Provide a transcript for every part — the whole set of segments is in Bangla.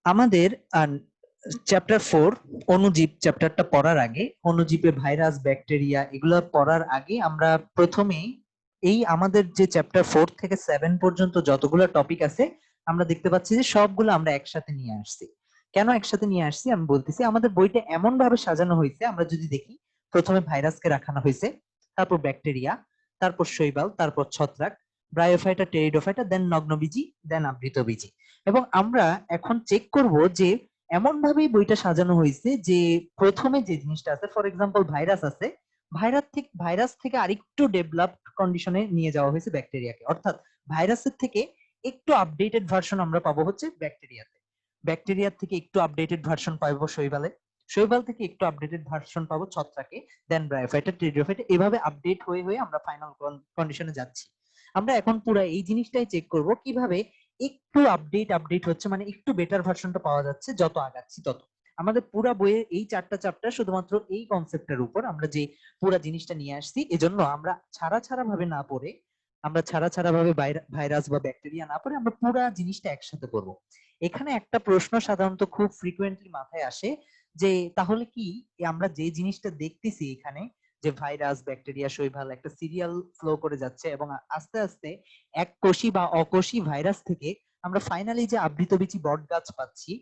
আমাদের চ্যাপ্টার 4 অণুজীব চ্যাপ্টারটা পড়ার আগে, অণুজীবে ভাইরাস ব্যাকটেরিয়া এগুলো পড়ার আগে আমরা প্রথমেই এই আমাদের যে চ্যাপ্টার 4 থেকে 7 পর্যন্ত যতগুলো টপিক আছে আমরা দেখতে পাচ্ছি যে সবগুলো আমরা একসাথে নিয়ে আসছি। কেন একসাথে নিয়ে আসছি আমি বলতেছি, আমাদের বইটা এমন ভাবে সাজানো হয়েছে, আমরা যদি দেখি প্রথমে ভাইরাসকে রাখানো হয়েছে, তারপর ব্যাকটেরিয়া, তারপর শৈবাল, তারপর ছত্রাক, ব্রায়োফাইটা, টেরিডোফাইটা, দেন নগ্নবীজি, দেন আবৃতবীজি। এবং আমরা এখন চেক করব যে এমন ভাবেই বইটা সাজানো হয়েছে যে প্রথমে যে জিনিসটা আছে, ফর এক্সাম্পল ভাইরাস আছে, ভাইরাস থেকে আরেকটু ডেভেলপড কন্ডিশনে নিয়ে যাওয়া হয়েছে ব্যাকটেরিয়াকে, অর্থাৎ ভাইরাসের থেকে একটু আপডেটেড ভার্সন আমরা পাবো হচ্ছে ব্যাকটেরিয়াতে, ব্যাকটেরিয়ার থেকে একটু আপডেটেড ভার্সন পাবো শৈবালে, শৈবাল থেকে একটু আপডেটেড ভার্সন পাবো ছত্রাকে, দেন ব্রায়োফাইটা, টেরিডোফাইটা, এভাবে আপডেট হয়ে হয়ে আমরা ফাইনাল কন্ডিশনে যাচ্ছি। আমরা এখন পুরো এই জিনিসটাই চেক করব কিভাবে একটু আপডেট হচ্ছে, মানে একটু বেটার ভার্সনটা পাওয়া যাচ্ছে যত আগাচ্ছি তত। আমাদের পুরা বইয়ের এই 4টা চ্যাপ্টার শুধুমাত্র এই কনসেপ্টের উপর আমরা যে পুরা জিনিসটা নিয়ে আসছি, এজন্য আমরা ছাড়া ছাড়া ভাবে না পড়ে, আমরা ছাড়া ছাড়া ভাবে ভাইরাস বা ব্যাকটেরিয়া না পড়ে আমরা পুরা জিনিসটা একসাথে পড়বো। এখানে একটা প্রশ্ন সাধারণত খুব ফ্রিকুয়েন্টলি মাথায় আসে যে তাহলে কি আমরা যে জিনিসটা দেখতেছি এখানে, যে ভাইরাস ব্যাকটেরিয়া শৈবাল একটা সিরিয়াল ফ্লো করে যাচ্ছে এবং আস্তে আস্তে এক কোষী বা অকোষী ভাইরাস থেকে আমরা ফাইনালি যে আবৃতবীজী বট গাছ পাচ্ছি,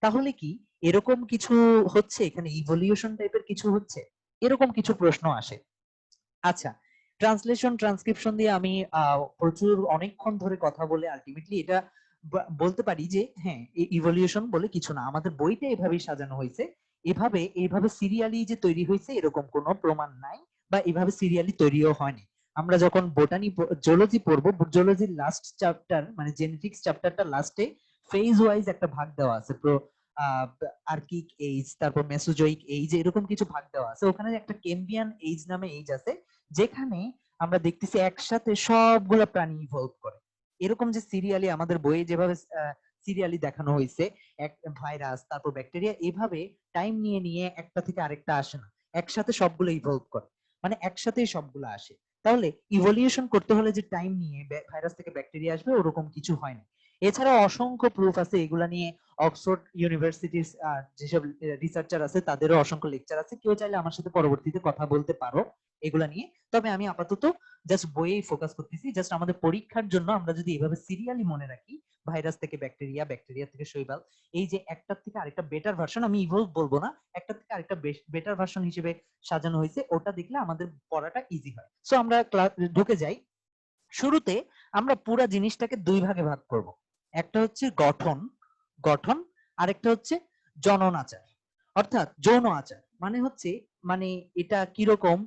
তাহলে কি এরকম কিছু হচ্ছে, এখানে ইভলিউশন টাইপের কিছু হচ্ছে? এরকম কিছু প্রশ্ন আসে। আচ্ছা, ট্রান্সলেশন ট্রান্সক্রিপশন দিয়ে আমি প্রচুর অনেকক্ষণ ধরে কথা বলে আলটিমেটলি এটা বলতে পারি যে হ্যাঁ, ইভলিউশন বলে কিছু না, আমাদের বইটা এভাবেই সাজানো হয়েছে। এইভাবে সিরিয়ালি যে তৈরি হয়েছে এরকম কোনো প্রমাণ নাই, বা এভাবে সিরিয়ালি তৈরিও হয়নি। আমরা যখন বোটানি জুলজি পড়বো, জুলজির লাস্ট চ্যাপ্টার মানে জেনেটিক্স চ্যাপ্টারটা লাস্টে ফেজ ওয়াইজ একটা ভাগ দেওয়া আছে, আর্কিক এইজ, তারপর মেসোজোইক এইজ, এরকম কিছু ভাগ দেওয়া আছে। ওখানে একটা কেম্বিয়ান এইজ নামে এইজ আছে, যেখানে আমরা দেখতেছি একসাথে সবগুলা প্রাণী ইভলভ করে। এরকম যে সিরিয়ালি আমাদের বইয়ে যেভাবে সিরিয়ালি দেখানো হয়েছে, এক ভাইরাস তারপর ব্যাকটেরিয়া, এভাবে টাইম নিয়ে নিয়ে একটা থেকে আরেকটা আসে না, একসাথে সবগুলো ইভলভ করে, মানে একসাথেই সবগুলো আসে। তাহলে ইভলিউশন করতে হলে যে টাইম নিয়ে ভাইরাস থেকে ব্যাকটেরিয়া আসবে ওরকম কিছু হয় না। এছাড়াও অসংখ্য প্রুফ আছে এগুলা নিয়ে, অক্সফোর্ড ইউনিভার্সিটির যেসব রিসার্চার আছে তাদেরও অসংখ্য লেকচার আছে, কেউ চাইলে আমার সাথে পরবর্তীতে কথা বলতে পারো এগুলা নিয়ে। তবে আমি আপাতত জাস্ট বইয়েই ফোকাস করতেছি, জাস্ট আমাদের পরীক্ষার জন্য আমরা যদি এভাবে সিরিয়ালি মনে রাখি, ভাইরাস থেকে ব্যাকটেরিয়া, ব্যাকটেরিয়া থেকে শৈবাল, এই যে একটার থেকে আরেকটা বেটার ভার্সন, আমি ইভলভ বলবো না, একটা থেকে আরেকটা বেটার ভার্সন হিসেবে সাজানো হয়েছে, ওটা দেখলে আমাদের পড়াটা ইজি হয়। সো আমরা ক্লাস ঢুকে যাই। শুরুতে আমরা পুরা জিনিসটাকে দুই ভাগে ভাগ করব। একটা হচ্ছে গঠন, গঠন, আরেকটা হচ্ছে জনন আচার, অর্থাৎ যৌন আচার, মানে হচ্ছে মানে এটা কিরকম,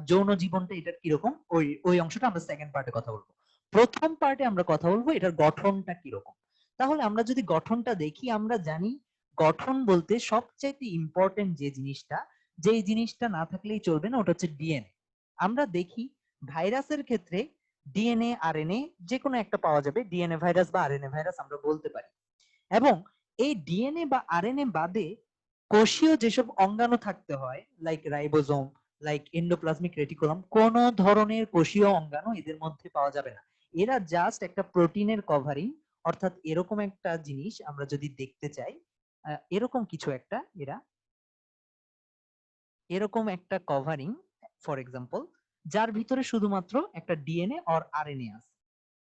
যৌন জীবনটা এটার কিরকম, ওই ওই অংশটা আমরা সেকেন্ড পার্টে কথা বলবো। প্রথম পার্টে আমরা কথা বলবো এটার গঠনটা কিরকম। তাহলে আমরা যদি গঠনটা দেখি, আমরা জানি গঠন বলতে সবচেয়ে ইম্পর্টেন্ট যে জিনিসটা, যেই জিনিসটা না থাকলেই চলবে না, ওটা হচ্ছে ডিএনএ। আমরা দেখি ভাইরাসের ক্ষেত্রে ডিএনএ আরএনএ যে কোনো একটা পাওয়া যাবে, ডিএনএ ভাইরাস বা আরএনএ ভাইরাস আমরা বলতে পারি। এবং এই ডিএনএ বা আরএনএ বাদে কোষীয় যেসব অঙ্গাণু থাকতে হয়, like ribosome, like endoplasmic reticulum, কোন ধরনের কোষীয় অঙ্গাণু এদের মধ্যে পাওয়া যাবে না। এরা জাস্ট একটা প্রোটিনের কভারিং, অর্থাৎ এরকম একটা জিনিস আমরা যদি দেখতে চাই, এরকম কিছু একটা, এরা এরকম একটা কভারিং, ফর এক্সাম্পল, যার ভিতরে শুধুমাত্র একটা ডিএনএ অর আরএনএ আছে,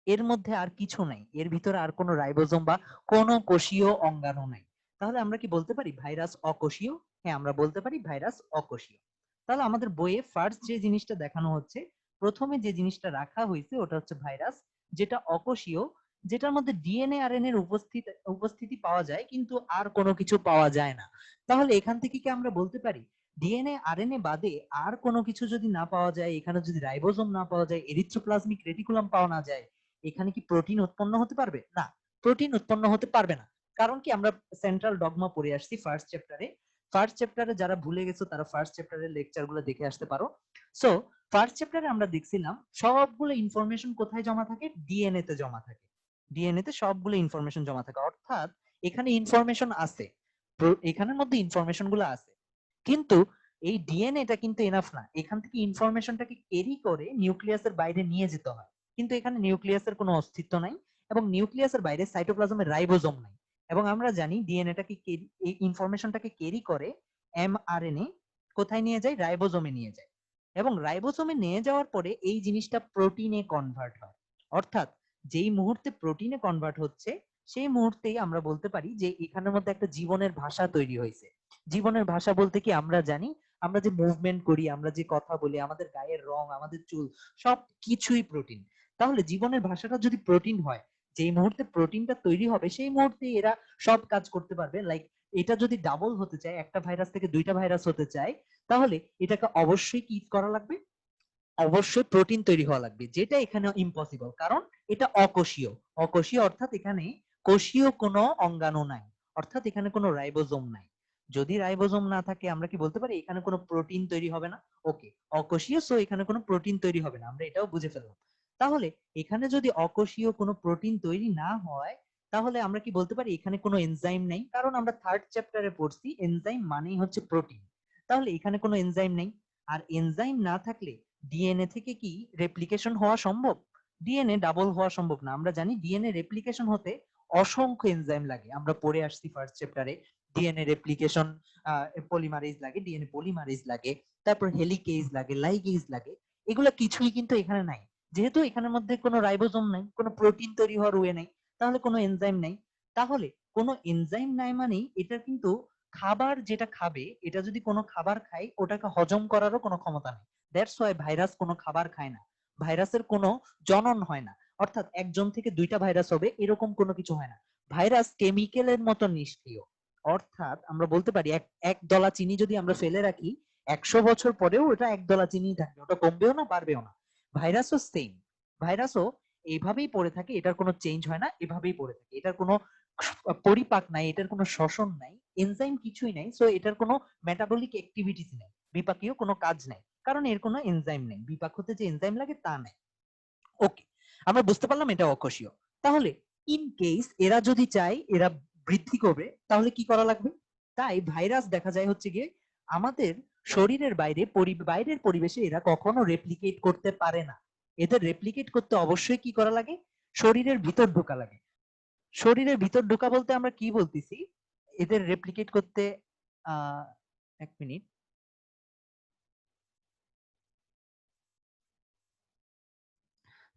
এর মধ্যে আর কিছু নাই, এর ভিতরে আর কোনো রাইবোজোম বা কোনো কোষীয় অঙ্গাণু নাই। তাহলে আমরা কি বলতে পারি ভাইরাস অকোষীয়? হ্যাঁ, আমরা বলতে পারি ভাইরাস অকোষীয়। তাহলে আমাদের বইয়ে ফার্স্ট যে জিনিসটা দেখানো হচ্ছে, প্রথমে যে জিনিসটা রাখা হয়েছে ওটা হচ্ছে ভাইরাস, যেটা অকোষীয়, যেটার মধ্যে ডিএনএ আর এন এর উপস্থিতি পাওয়া যায় কিন্তু আর কোনো কিছু পাওয়া যায় না। তাহলে এখান থেকে কি আমরা বলতে পারি ডিএনএ আরএনএ বাদে আর কোনো কিছু যদি না পাওয়া যায়, এখানে যদি রাইবোজোম না পাওয়া যায়, এরিথ্রোপ্লাজমিক রেটিকুলাম পাওয়া না যায়, এখানে কি প্রোটিন উৎপন্ন হতে পারবে? না, প্রোটিন উৎপন্ন হতে পারবে না। কারণ কি, আমরা সেন্ট্রাল ডগমা পড়ে আসছি ফার্স্ট চ্যাপ্টারে। ফার্স্ট চ্যাপ্টারে যারা ভুলে গেছো তারা ফার্স্ট চ্যাপ্টারের লেকচার গুলো দেখে আসতে পারো। সো ফার্স্ট চ্যাপ্টারে আমরা দেখছিলাম সবগুলো ইনফরমেশন কোথায় জমা থাকে? ডিএনএ তে জমা থাকে। ডিএনএ তে সবগুলো ইনফরমেশন জমা থাকে, অর্থাৎ এখানে ইনফরমেশন আছে, এখানের মধ্যে ইনফরমেশন গুলো আছে। কিন্তু এই ডিএনএটা কিন্তু এনাফ না, এখান থেকে ইনফরমেশনটাকে ক্যারি করে নিউক্লিয়াসের বাইরে নিয়ে যেতে হয়। কিন্তু এখানে নিউক্লিয়াসের কোনো অস্তিত্ব নাই, এবং নিউক্লিয়াসের বাইরে সাইটোপ্লাজমে রাইবোজোম নাই। এবং আমরা জানি ডিএনএটাকে এই ইনফরমেশনটাকে ক্যারি করে এমআরএনএ কোথায় নিয়ে যায়, রাইবোজোমে নিয়ে যায়, এবং রাইবোজোমে নিয়ে যাওয়ার পরে এই জিনিসটা প্রোটিনে কনভার্ট হয়। অর্থাৎ যেই মুহূর্তে প্রোটিনে কনভার্ট হচ্ছে সেই মুহূর্তেই আমরা বলতে পারি যে এখানের মধ্যে একটা জীবনের ভাষা তৈরি হয়েছে। জীবনের ভাষা বলতে কি আমরা জানি, আমরা যে মুভমেন্ট করি, আমরা যে কথা বলি, আমাদের গায়ের রং, আমাদের চুল, সব কিছুই প্রোটিন। তাহলে জীবনের ভাষাটা যদি প্রোটিন হয়, যেই মুহূর্তে প্রোটিনটা তৈরি হবে সেই মুহূর্তে এরা সব কাজ করতে পারবে। লাইক এটা যদি ডাবল হতে চায়, একটা ভাইরাস থেকে দুইটা ভাইরাস হতে চায়, তাহলে এটাকে অবশ্যই কি করা লাগবে, অবশ্যই প্রোটিন তৈরি হওয়া লাগবে, যেটা এখানে ইম্পসিবল, কারণ এটা অকোষীয়। অকোষীয় অর্থাৎ এখানে কোষীয় কোনো অঙ্গাণু নাই, অর্থাৎ এখানে কোনো রাইবোজোম নাই। যদি রাইবোজোম না থাকে আমরা কি বলতে পারি এখানে কোনো প্রোটিন তৈরি হবে না। ওকে, অকোষীয়, সো এখানে কোনো প্রোটিন তৈরি হবে না, আমরা এটাও বুঝে ফেললাম। তাহলে এখানে যদি অকোষীয় কোনো প্রোটিন তৈরি না হয়, তাহলে আমরা কি বলতে পারি এখানে কোনো এনজাইম নেই, কারণ আমরা থার্ড চ্যাপ্টারে পড়ছি এনজাইম মানেই হচ্ছে প্রোটিন। তাহলে এখানে কোনো এনজাইম নেই, আর এনজাইম না থাকলে ডিএনএ থেকে কি রেপ্লিকেশন হওয়া সম্ভব? ডিএনএ ডাবল হওয়া সম্ভব না। আমরা জানি ডিএনএ রেপ্লিকেশন হতে অসংখ্য এনজাইম লাগে, আমরা পড়ে আসছি ফার্স্ট চ্যাপ্টারে। ডিএনএ রেপ্লিকেশন পলিমারেজ লাগে, ডিএনএ পলিমারেজ লাগে, তারপর হেলিকেজ লাগে, লাইগেজ লাগে। এগুলো কিছুই কিন্তু এখানে নাই। যেহেতু এখানের মধ্যে কোনো রাইবোজোম নাই, কোনো প্রোটিন তৈরি হওয়ার ওয়ে নাই, তাহলে কোনো এনজাইম নাই। তাহলে কোনো এনজাইম নাই মানে এটা কিন্তু খাবার যেটা খাবে, এটা যদি কোনো খাবার খায় ওটাকে হজম করারও কোনো ক্ষমতা নেই। দ্যাটস ওয়াই ভাইরাস কোনো খাবার খায় না, ভাইরাসের কোনো জনন হয় না, অর্থাৎ একজন থেকে দুইটা ভাইরাস হবে এরকম কোনো কিছু হয় না। ভাইরাস কেমিক্যালের মতো নিষ্ক্রিয়। অর্থাৎ আমরা বলতে পারি এক এক দলা চিনি যদি আমরা ফেলে রাখি, 100 বছর পরেও ওটা এক দলা চিনি থাকবে, ওটা কমবেও না বাড়বেও না। ভাইরাসও সেম, ভাইরাসও এইভাবেই পড়ে থাকে, এটার কোনো চেঞ্জ হয় না, এভাবেই পড়ে থাকে, এটার কোনো পরিপাক নাই, এটার কোনো শ্বসন নাই, এনজাইম কিছুই নাই, সো এটার কোনো মেটাবলিক অ্যাক্টিভিটিস নেই, বিপাকীয় কোনো কাজ নাই, কারণ এর কোনো এনজাইম নেই, বিপাক হতে যে এনজাইম লাগে তা নেই। ওকে, আমরা বুঝতে পারলাম এটা অকোষীয়। তাহলে ইন কেস এরা যদি চায় এরা বৃদ্ধি করবে, তাহলে কি করা লাগবে? তাই ভাইরাস দেখা যায় হচ্ছে গিয়ে আমাদের শরীরের বাইরে, বাইরের পরিবেশে এরা কখনো রেপ্লিকেট করতে পারে না। এদের রেপ্লিকেট করতে অবশ্যই কি করা লাগে, শরীরের ভিতর ঢোকা লাগে। শরীরের ভিতর ঢোকা বলতে আমরা কি বলতেছি, এদের রেপ্লিকেট করতে আহ 1 মিনিট।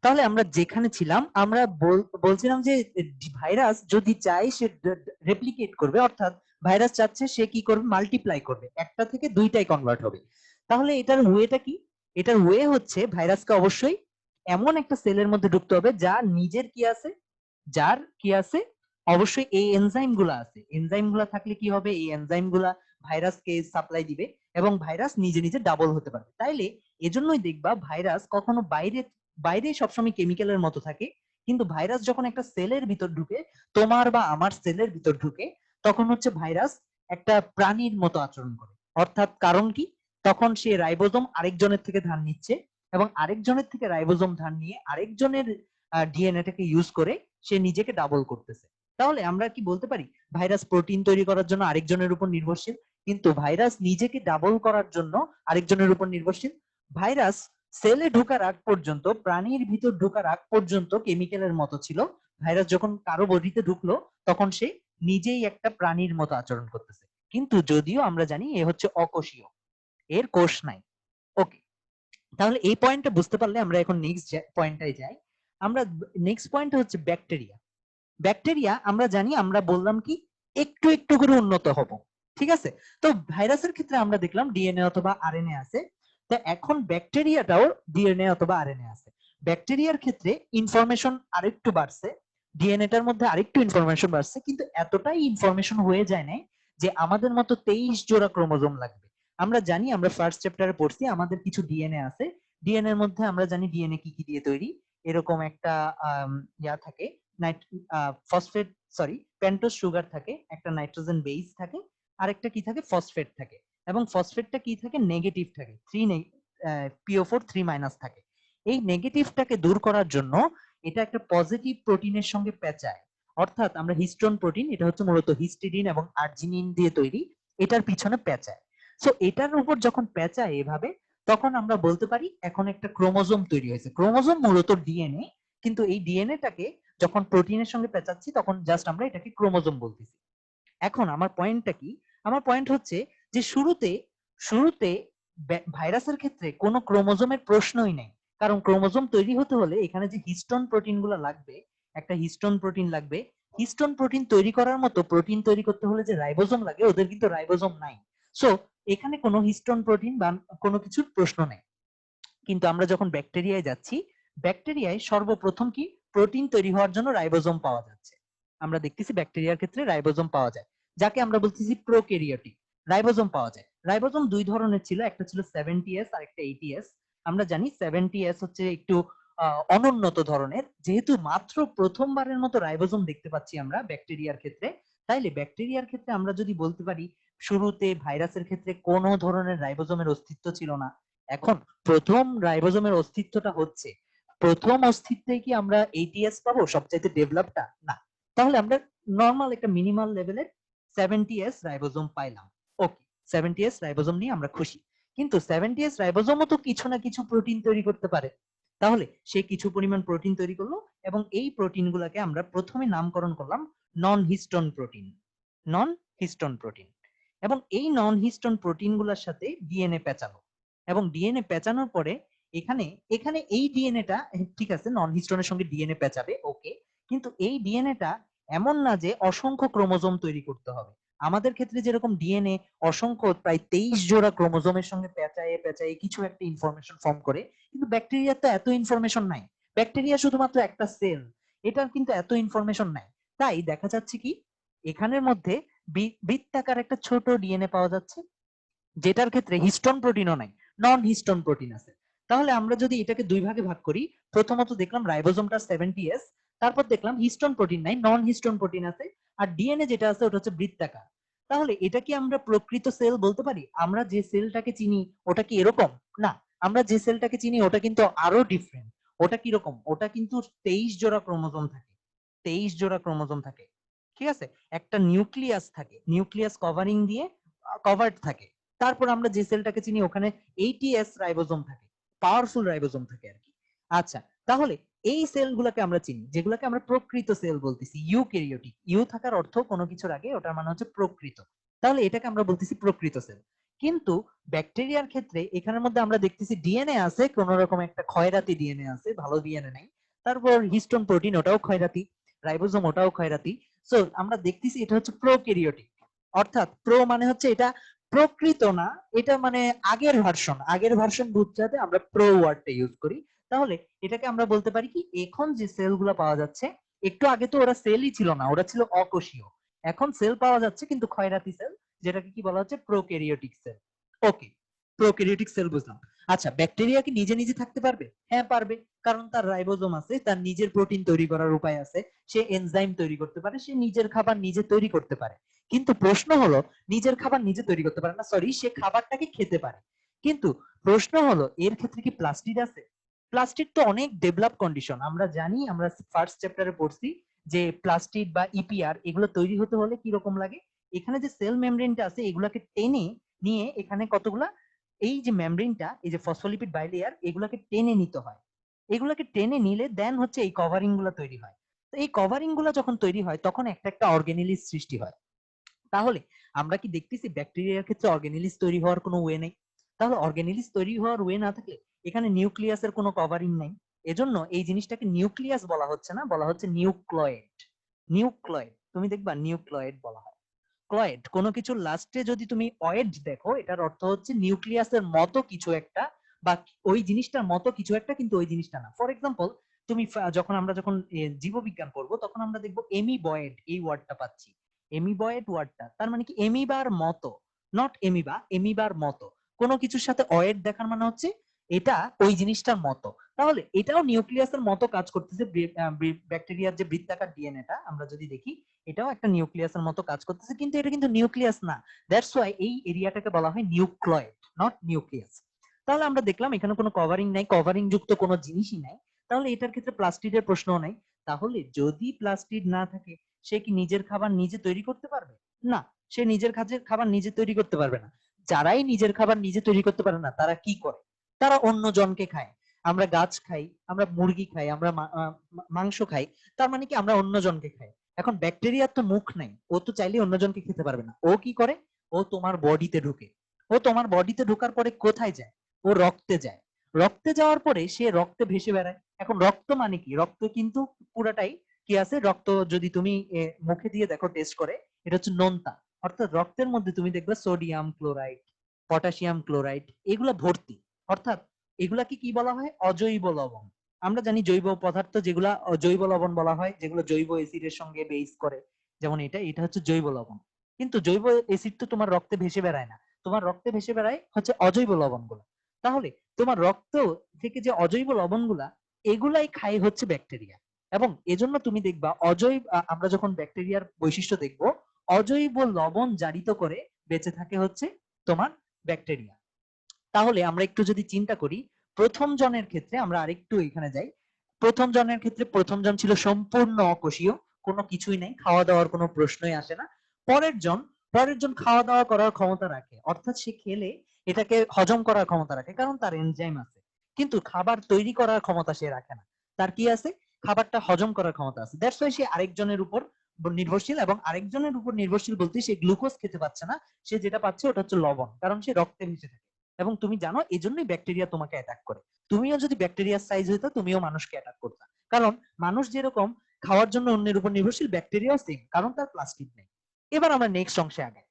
তাহলে আমরা যেখানে ছিলাম, আমরা বলছিলাম যে ভাইরাস যদি চায় সে রেপ্লিকেট করবে, অর্থাৎ ভাইরাস চাচ্ছে সে কি করবে, মাল্টিপ্লাই করবে, একটা থেকে দুইটাই কনভার্ট হবে। তাহলে এটার ওয়েটা কি? এটার ওয়ে হচ্ছে ভাইরাসকে অবশ্যই এমন একটা সেলের মধ্যে ঢুকতে হবে যা নিজের কি আছে, যার কি আছে, অবশ্যই এই এনজাইম গুলা আছে। এনজাইম গুলা থাকলে কি হবে, এই এনজাইম গুলা ভাইরাসকে সাপ্লাই দিবে এবং ভাইরাস নিজে নিজে ডাবল হতে পারবে। তাইলে এজন্যই দেখবা ভাইরাস কখনো বাইরে বাইরে সবসময় কেমিক্যালের মতো থাকে, কিন্তু ভাইরাস যখন একটা সেলের ভিতর ঢুকে, তোমার বা আমার সেলের ভিতর ঢুকে, তখন হচ্ছে ভাইরাস একটা প্রাণীর মতো আচরণ করে। অর্থাৎ কারণ কি, তখন সে রাইবোজোম আরেকজনের থেকে ধার নিচ্ছে এবং আরেকজনের থেকে রাইবোজোম ধার নিয়ে আরেকজনের ডিএনএটাকে ইউজ করে সে নিজেকে ডাবল করতেছে। তাহলে আমরা কি বলতে পারি ভাইরাস প্রোটিন তৈরি করার জন্য আরেকজনের উপর নির্ভরশীল, কিন্তু ভাইরাস নিজেকে ডাবল করার জন্য আরেকজনের উপর নির্ভরশীল। ভাইরাস সেলে ঢোকার আগ পর্যন্ত, প্রাণীর ভিতর ঢোকার আগ পর্যন্ত কেমিক্যালের মতো ছিল। ভাইরাস যখন কারো বডিতে ঢুকলো তখন সে নিজেই একটা প্রাণীর মতো আচরণ করতেছে, কিন্তু যদিও আমরা জানি এ হচ্ছে অকোষীয়, এর কোষ নাই। ওকে, তাহলে এই পয়েন্টটা বুঝতে পারলে আমরা এখন নেক্সট পয়েন্টটাই যাই। আমরা নেক্সট পয়েন্ট হচ্ছে ব্যাকটেরিয়া। ব্যাকটেরিয়া আমরা জানি, আমরা বললাম কি একটু একটু করে উন্নত হব, ঠিক আছে? তো ভাইরাসের ক্ষেত্রে আমরা দেখলাম ডিএনএ অথবা আরএনএ আছে, তো এখন ব্যাকটেরিয়াটাও ডিএনএ অথবা আরএনএ আছে। ব্যাকটেরিয়ার ক্ষেত্রে ইনফরমেশন আরেকটু বাড়ছে, ডিএনএটার মধ্যে আরেকটু ইনফরমেশন বাড়ছে, কিন্তু এতটাই ইনফরমেশন হয়ে যায় না যে আমাদের মতো 23 জোড়া ক্রোমোজোম লাগবে। আমরা জানি, আমরা ফার্স্ট চ্যাপ্টারে পড়ছি আমাদের কিছু ডিএনএ আছে, ডিএনএ এর মধ্যে আমরা জানি ডিএনএ কি কি দিয়ে তৈরি। এরকম একটা ইয়া থাকে, ফসফেট, সরি পেন্টোজ সুগার থাকে, একটা নাইট্রোজেন বেস থাকে, আরেকটা কি থাকে, ফসফেট থাকে, এবং ফসফেটটা কি থাকে, নেগেটিভ থাকে, PO4 3- থাকে। এই নেগেটিভটাকে দূর করার জন্য এটা একটা পজিটিভ প্রোটিনের সঙ্গে পেঁচায়। অর্থাৎ আমরা হিস্টোন প্রোটিন, এটা হচ্ছে মূলত হিস্টিডিন এবং আর্জিনিন দিয়ে তৈরি, এটার পিছনে পেঁচায়। সো এটার উপর যখন পেঁচায় এভাবে, তখন আমরা বলতে পারি এখন একটা ক্রোমোজোম তৈরি হয়েছে। ক্রোমোজোম মূলত ডিএনএ, কিন্তু এই ডিএনএটাকে যখন প্রোটিনের সঙ্গে পেঁচাচ্ছি তখন জাস্ট আমরা এটাকে ক্রোমোজোম বলতেছি। এখন আমার পয়েন্টটা কি? আমার পয়েন্ট হচ্ছে যে শুরুতে শুরুতে ভাইরাসের ক্ষেত্রে কোনো ক্রোমোজোমের প্রশ্নই নেই, কারণ ক্রোমোজোম তৈরি হতে হলে এখানে যে হিস্টোন প্রোটিন গুলো লাগবে, একটা হিস্টোন প্রোটিন লাগবে। হিস্টোন প্রোটিন তৈরি করার মতো প্রোটিন তৈরি করতে হলে যে রাইবোজোম লাগে, ওদের কিন্তু রাইবোজোম নাই। সো এখানে কোনো হিস্টোন প্রোটিন বা কোনো কিছুর প্রশ্ন নেই। কিন্তু আমরা যখন ব্যাকটেরিয়ায় যাচ্ছি, ব্যাকটেরিয়ায় সর্বপ্রথম কি প্রোটিন তৈরি হওয়ার জন্য রাইবোজোম পাওয়া যাচ্ছে। আমরা দেখতেছি ব্যাকটেরিয়ার ক্ষেত্রে রাইবোজোম পাওয়া যায়, যাকে আমরা বলতেছি প্রোক্যারিওটিক। রাইবোজোম পাওয়া যায়। রাইবোজোম দুই ধরনের ছিল, একটা ছিল 70S আর একটা 80S। আমরা জানি 70S হচ্ছে একটু অনুন্নত ধরনের। যেহেতু মাত্র প্রথমবারের মতো রাইবোজোম দেখতে পাচ্ছি আমরা ব্যাকটেরিয়ার ক্ষেত্রে, তাইলে ব্যাকটেরিয়ার ক্ষেত্রে আমরা যদি বলতে পারি শুরুতে ভাইরাসের ক্ষেত্রে কোনো ধরনের রাইবোজোমের অস্তিত্ব ছিল না, এখন প্রথম রাইবোজোমের অস্তিত্বটা হচ্ছে, প্রথম অস্তিত্বে কি আমরা 80S পাবো সবচাইতে ডেভেলপটা? না। তাহলে আমরা নরমাল একটা মিনিমাল লেভেলের 70S রাইবোজোম পাইলাম। ওকে, 70S রাইবোজোম নিয়ে আমরা খুশি। কিন্তু 70S রাইবোজোমও তো কিছু না কিছু প্রোটিন তৈরি করতে পারে। তাহলে সে কিছু পরিমাণ প্রোটিন তৈরি করলো এবং এই প্রোটিন গুলাকে আমরা প্রথমে নামকরণ করলাম নন হিস্টোন প্রোটিন। নন হিস্টোন প্রোটিন। এবং এই নন হিস্টোন প্রোটিন গুলার সাথে ডিএনএ পেঁচালো, এবং ডিএনএ পেঁচানোর পরে এখানে এখানে এই ডিএনএটা ঠিক আছে, নন হিস্টোনের সঙ্গে ডিএনএ পেঁচাবে, ওকে। কিন্তু এই ডিএনএটা এমন না যে অসংখ্য ক্রোমোজোম তৈরি করতে হবে। আমাদের ক্ষেত্রে যেরকম ডিএনএ অসংখ্য প্রায় 23 জোড়া ক্রোমোজোমের সঙ্গে পেঁচায়ে পেঁচায়ে কিছু একটা ইনফরমেশন ফর্ম করে, কিন্তু ব্যাকটেরিয়ার তো এত ইনফরমেশন নাই। ব্যাকটেরিয়া শুধুমাত্র একটা সেল, এটার কিন্তু এত ইনফরমেশন নাই। তাই দেখা যাচ্ছে কি এখানের মধ্যে বৃত্তাকার একটা ছোট ডিএনএ পাওয়া যাচ্ছে, যেটার ক্ষেত্রে হিস্টোন প্রোটিনও নাই, নন হিস্টোন প্রোটিন আছে। তাহলে আমরা যদি এটাকে দুই ভাগে ভাগ করি, প্রথমত দেখলাম রাইবোজোমটা 70S, তারপর দেখলাম হিস্টোন প্রোটিন নাই, নন হিস্টোন প্রোটিন আছে, আর ডিএনএ যেটা আছে ওটা হচ্ছে বৃত্তাকার। তাহলে এটা কি আমরা প্রকৃত সেল বলতে পারি? আমরা যে সেলটাকে চিনি ওটা কি এরকম? না, আমরা যে সেলটাকে চিনি ওটা কিন্তু আরো ডিফারেন্ট। ওটা কিরকম? ওটা কিন্তু 23 জোড়া ক্রোমোজোম থাকে, 23 জোড়া ক্রোমোজোম থাকে, ঠিক আছে। একটা নিউক্লিয়াস থাকে, নিউক্লিয়াস কভারিং দিয়ে কভার্ড থাকে। তারপর আমরা যে সেলটাকে চিনি ওখানে 80S রাইবোজোম থাকে, পাওয়ারফুল রাইবোজোম থাকে আর কি। আচ্ছা, তাহলে এই সেলগুলোকে আমরা চিনি, যেগুলোকে আমরা প্রকৃত সেল বলতেছি ইউক্যারিওটিক। ইউ থাকার অর্থ কোনো কিছুর আগে ওটার মানে হচ্ছে প্রকৃত। তাহলে এটাকে আমরা বলতেছি প্রকৃত সেল। কিন্তু ব্যাকটেরিয়ার ক্ষেত্রে এখানের মধ্যে আমরা দেখতেছি ডিএনএ আছে, কোন রকম একটা ক্ষয়রাতি ডিএনএ আছে, ভালো ডিএনএ নাই। তারপর হিস্টোন প্রোটিন ওটাও ক্ষয়রাতি, রাইবোজোম ওটাও ক্ষয়রাতি। সো আমরা দেখতেছি এটা হচ্ছে প্রোক্যারিওটিক। অর্থাৎ প্রো মানে হচ্ছে এটা প্রকৃত না, এটা মানে আগের ভার্সন, আগের ভার্সন বুঝতে আমরা প্রো ওয়ার্ডটা ইউজ করি। তাহলে এটাকে আমরা বলতে পারি কি, এখন যে সেলগুলো পাওয়া যাচ্ছে, একটু আগে তো ওরা সেলই ছিল না, ওরা ছিল অকোষীয়। এখন সেল পাওয়া যাচ্ছে কিন্তু ক্ষয়রাতি সেল, যেটাকে কি বলা হচ্ছে প্রোক্যারিওটিক সেল। ওকে, প্রোক্যারিওটিক সেল বুঝলাম। আচ্ছা, ব্যাকটেরিয়া কি নিজে নিজে থাকতে পারবে? হ্যাঁ পারবে, কারণ তার রাইবোজোম আছে, তার নিজের প্রোটিন তৈরি করার উপায় আছে, সে এনজাইম তৈরি করতে পারে, সে নিজের খাবার নিজে তৈরি করতে পারে। কিন্তু প্রশ্ন হলো, নিজের খাবার নিজে তৈরি করতে পারে না, সরি, সে খাবারটাকে খেতে পারে। কিন্তু প্রশ্ন হলো এর ক্ষেত্রে কি প্লাস্টিড আছে? প্লাস্টিড তো অনেক ডেভেলপ কন্ডিশন, আমরা জানি, আমরা ফার্স্ট চ্যাপ্টারে পড়ছি যে প্লাস্টিড বা ইপিআর এগুলো তৈরি হতে হলে কি রকম লাগে। এখানে যে সেল মেমব্রেনটা আছে এগুলাকে টেনে নিয়ে এখানে কতগুলা, এই যে মেমব্রেনটা, এই যে ফসফোলিপিড বাইলেয়ার, এগুলাকে টেনে নিতে হয়। এগুলাকে টেনে নিলে দেন হচ্ছে এই কভারিং গুলা তৈরি হয়। তো এই কভারিং গুলা যখন তৈরি হয় তখন একটা একটা অর্গানেলিস সৃষ্টি হয়। তাহলে আমরা কি দেখতেছি ব্যাকটেরিয়ার ক্ষেত্রে অর্গানেলিস তৈরি হওয়ার কোনো ওয়ে নেই? তাহলে অর্গানেলিস তৈরি হওয়ার ওয়ে না থাকলে এখানে নিউক্লিয়াসের কোনো কভারিং নাই। এজন্য এই জিনিসটাকে নিউক্লিয়াস বলা হচ্ছে না, বলা হচ্ছে নিউক্লয়েড। নিউক্লয়েড, তুমি দেখবা নিউক্লয়েড বলা হয়। ক্লয়েড, কোনো কিছুর লাস্টে যদি তুমি অয়েড দেখো, এটার অর্থ হচ্ছে নিউক্লিয়াসের মতো কিছু একটা, বা ওই জিনিসটার মতো কিছু একটা, কিন্তু ওই জিনিসটা না। ফর এক্সাম্পল, তুমি যখন জীববিজ্ঞান পড়বো তখন আমরা দেখবো এমিবয়েড এই ওয়ার্ডটা পাচ্ছি। এমিবয়েড ওয়ার্ডটা তার মানে কি এমিবার মতো, নট এমিবা, এমিবার মতো। কোনো কিছুর সাথে অয়েড দেখার মানে হচ্ছে এটা ওই জিনিসটার মতো। তাহলে এটাও নিউক্লিয়াসের মতো কাজ করতেছে। ব্যাকটেরিয়ার যে বৃত্তাকার ডিএনএটা আমরা যদি দেখি, এটাও একটা নিউক্লিয়াসের মতো কাজ করতেছে, কিন্তু এটা কিন্তু নিউক্লিয়াস না। দ্যাটস ওয়াই এই এরিয়াটাকে বলা হয় নিউক্লয়েড, নট নিউক্লিয়াস। তাহলে আমরা দেখলাম এখানে কোনো কভারিং নাই, কভারিং যুক্ত কোনো জিনিসই নাই। তাহলে এটার ক্ষেত্রে প্লাস্টিডের প্রশ্নও নাই। তাহলে যদি প্লাস্টিড না থাকে, সে কি নিজের খাবার নিজে তৈরি করতে পারবে? না, সে নিজের খাবার নিজে তৈরি করতে পারবে না। যারাই নিজের খাবার নিজে তৈরি করতে পারে না তারা কি করে? তারা অন্য জনকে খায়। আমরা গাছ খাই, আমরা মুরগি খাই, আমরা মাংস খাই, তার মানে কি আমরা অন্যজনকে খাই। এখন ব্যাকটেরিয়ার তো মুখ নাই, ও তো চাইলে অন্যজনকে খেতে পারবে না। ও কি করে? ও তোমার বডিতে ঢুকে। ও তোমার বডিতে ঢোকার পরে কোথায় যায়? ও রক্তে যায়। রক্তে যাওয়ার পরে সে রক্তে ভেসে বেড়ায়। এখন রক্ত মানে কি? রক্ত কিন্তু পুরাটাই কি আছে? রক্ত যদি তুমি মুখে দিয়ে দেখো, টেস্ট করে, এটা হচ্ছে নোনতা। অর্থাৎ রক্তের মধ্যে তুমি দেখবে সোডিয়াম ক্লোরাইড, পটাশিয়াম ক্লোরাইড, এগুলা ভর্তি। অর্থাৎ এগুলাকে কি বলা হয়? অজৈব লবণ। আমরা জানি জৈব পদার্থ যেগুলা জৈব লবণ বলা হয়, যেগুলো জৈব অ্যাসিডের সঙ্গে বেস করে, যেমন এটা হচ্ছে জৈব লবণ। কিন্তু জৈব অ্যাসিড তো তোমার রক্তে ভেসে বেড়ায় না, তোমার রক্তে ভেসে বেড়ায় হচ্ছে অজৈব লবণগুলো। তাহলে তোমার রক্ত থেকে যে অজৈব লবণগুলা, এগুলাই খায় হচ্ছে ব্যাকটেরিয়া। এবং এজন্য তুমি দেখবা অজৈব আমরা যখন ব্যাকটেরিয়ার বৈশিষ্ট্য দেখব, অজৈব লবণ জারিত করে বেঁচে থাকে হচ্ছে তোমার ব্যাকটেরিয়া। তাহলে আমরা একটু যদি চিন্তা করি, প্রথম জনের ক্ষেত্রে আমরা আরেকটু এখানে যাই। প্রথম জনের ক্ষেত্রে প্রথম জন ছিল সম্পূর্ণ অকোষীয়, কোনো কিছুই নেই, খাওয়া দাওয়ার কোনো প্রশ্নই আসে না। পরের জন খাওয়া দাওয়া করার ক্ষমতা রাখে, অর্থাৎ সে খেলে এটাকে হজম করার ক্ষমতা রাখে, কারণ তার এনজাইম আছে। কিন্তু খাবার তৈরি করার ক্ষমতা সে রাখে না। তার কি আছে? খাবারটা হজম করার ক্ষমতা আছে। দ্যাটস ওয়াই সে আরেকজনের উপর নির্ভরশীল, এবং আরেকজনের উপর নির্ভরশীল বলতে সে গ্লুকোজ খেতে পাচ্ছে না, সে যেটা পাচ্ছে ওটা হচ্ছে লবণ, কারণ সে রক্তে মিশে থাকে। এবং তুমি জানো এই জন্যই ব্যাকটেরিয়া তোমাকে অ্যাটাক করে। তুমিও যদি ব্যাকটেরিয়ার সাইজ হইতো, তুমিও মানুষকে অ্যাটাক করতে। কারণ মানুষ যেরকম খাওয়ার জন্য অন্যের উপর নির্ভরশীল, ব্যাকটেরিয়াও সেম, কারণ তার প্লাস্টিক নেই। এবার আমরা নেক্সট অংশে আগাই।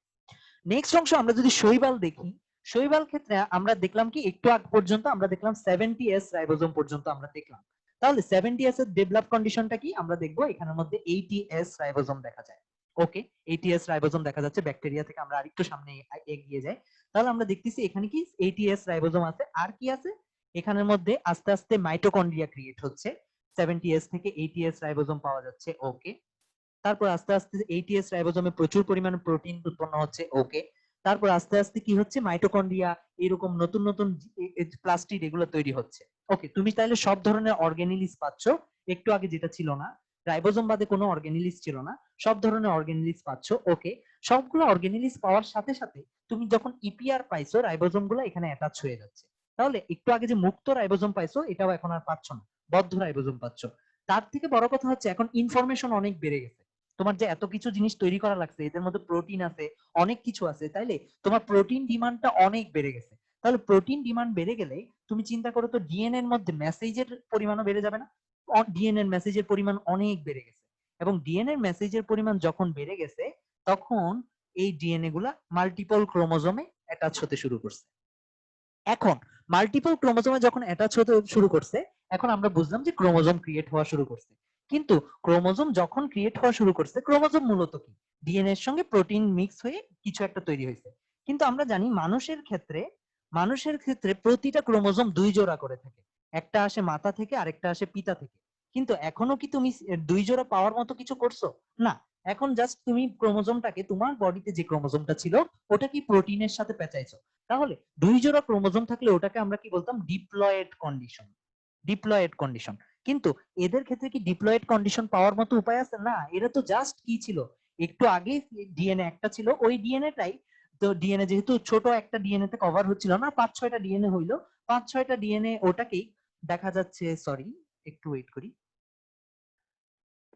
নেক্সট অংশ আমরা যদি শৈবাল দেখি, শৈবাল ক্ষেত্রে আমরা দেখলাম কি, একটু আগ পর্যন্ত আমরা দেখলাম 70s রাইবোজোম পর্যন্ত আমরা দেখলাম। তাহলে 70s এর ডেভেলপ কন্ডিশনটা কি আমরা দেখবো, এখানের মধ্যে 80s রাইবোজোম দেখা যায়। ওকে, 80s রাইবোজোম দেখা যাচ্ছে। ব্যাকটেরিয়া থেকে আমরা আরেকটু সামনে এগিয়ে যাই, তাহলে আমরা দেখতেছি এখানে কি 80s রাইবোজোম আছে। আর কি আছে এখানের মধ্যে? আস্তে আস্তে মাইটোকন্ড্রিয়া ক্রিয়েট হচ্ছে, 70s থেকে 80s রাইবোজোম পাওয়া যাচ্ছে। ওকে, তারপর আস্তে আস্তে 80s রাইবোজোমে প্রচুর পরিমাণে প্রোটিন উৎপন্ন হচ্ছে। ওকে, তারপর আস্তে আস্তে কি হচ্ছে? মাইটোকন্ড্রিয়া, এরকম নতুন নতুন প্লাস্টিড এগুলো তৈরি হচ্ছে। ওকে, তুমি তাহলে সব ধরনের অর্গানিলিস পাচ্ছ। একটু আগে যেটা ছিল না, রাইবোজোম বাদে কোনো অর্গানিলিস ছিল না, সব ধরনের অর্গানিলিস পাচ্ছ। ওকে, সবগুলো অর্গানিলিস পাওয়ার সাথে সাথে তুমি যখন ইপিআর পাইছো, রাইবোজোম গুলো এখানে অ্যাটাচ হয়ে যাচ্ছে। তাহলে একটু আগে যে মুক্ত রাইবোজোম পাইছো, এটাও এখন আর পাচ্ছ না, বদ্ধ রাইবোজোম পাচ্ছ। তার থেকে বড় কথা হচ্ছে এখন ইনফরমেশন অনেক বেড়ে গেছে। তোমার যে এত কিছু জিনিস তৈরি করা লাগছে, এদের মধ্যে প্রোটিন আছে, অনেক কিছু আছে, তাইলে তোমার প্রোটিন ডিমান্ডটা অনেক বেড়ে গেছে। তাহলে প্রোটিন ডিমান্ড বেড়ে গেলে তুমি চিন্তা করো তো, ডিএনএ এর মধ্যে মেসেজের পরিমাণও বেড়ে যাবে না? ডিএনএ এর মেসেজের পরিমাণ অনেক বেড়ে গেছে, এবং ডিএনএ এর মেসেজের পরিমাণ যখন বেড়ে গেছে, তখন এই ডিএনএ গুলা মাল্টিপল ক্রোমোজোমে অ্যাটাচ হতে শুরু করছে। এখন মাল্টিপল ক্রোমোজোমে যখন অ্যাটাচ হতে শুরু করছে, এখন আমরা বুঝলাম যে ক্রোমোজোম ক্রিয়েট হওয়া শুরু করছে। কিন্তু ক্রোমোজোম যখন ক্রিয়েট হওয়া শুরু করছে, ক্রোমোজোম মূলত কি? ডিএনএ এর সঙ্গে প্রোটিন মিক্স হয়ে কিছু একটা তৈরি হয়েছে। কিন্তু আমরা জানি মানুষের ক্ষেত্রে প্রতিটা ক্রোমোজোম 2 জোড়া করে থাকে। একটা আসে মাতা থেকে, আরেকটা আসে পিতা থেকে। কিন্তু এখনো কি তুমি 2 জোড়া পাওয়ার মতো কিছু করছো? না। এখন জাস্ট তুমি ক্রোমোজোমটাকে, তোমার বডিতে যে ক্রোমোজোমটা ছিল, ওটা কি প্রোটিনের সাথে পেঁচাইছো। তাহলে 2 জোড়া ক্রোমোজোম থাকলে ওটাকে আমরা কি বলতাম? Diploid condition. Diploid condition. কিন্তু এদের ক্ষেত্রে কি ডিপ্লয়েড কন্ডিশন পাওয়ার মতো উপায় আছে? না। এরা তো জাস্ট কি ছিল, একটু আগে ডিএনএ একটা ছিল, ওই ডিএনএটাই তো, ডিএনএ যেহেতু ছোট একটা ডিএনএ তে কভার হচ্ছিল না, 5-6টা ডিএনএ হইলো, 5-6টা ডিএনএ ওটাকেই দেখা যাচ্ছে। সরি, একটু ওয়েট করি।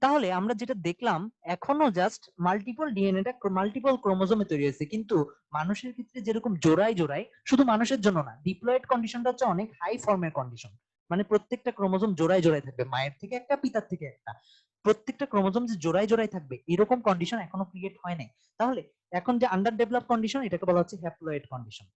তাহলে আমরা যেটা দেখলাম, এখনো জাস্ট মাল্টিপল ডিএনএটা মাল্টিপল ক্রোমোজোমে তৈরি হয়েছে, কিন্তু মানুষের ক্ষেত্রে যেরকম জোড়ায় জোড়ায়, শুধু মানুষের জন্য না, ডিপ্লয়েড কন্ডিশনটা হচ্ছে অনেক হাই ফর্মের কন্ডিশন। মানে প্রত্যেকটা ক্রোমোজোম জোড়ায় জোড়ায় থাকবে, মায়ের থেকে একটা, পিতার থেকে একটা, প্রত্যেকটা ক্রোমোজোম যে জোড়ায় জোড়ায় থাকবে, এরকম কন্ডিশন এখনো ক্রিয়েট হয় নাই। তাহলে এখন যে আন্ডার ডেভেলপ কন্ডিশন, এটাকে বলা হচ্ছে হ্যাপ্লয়েড কন্ডিশন।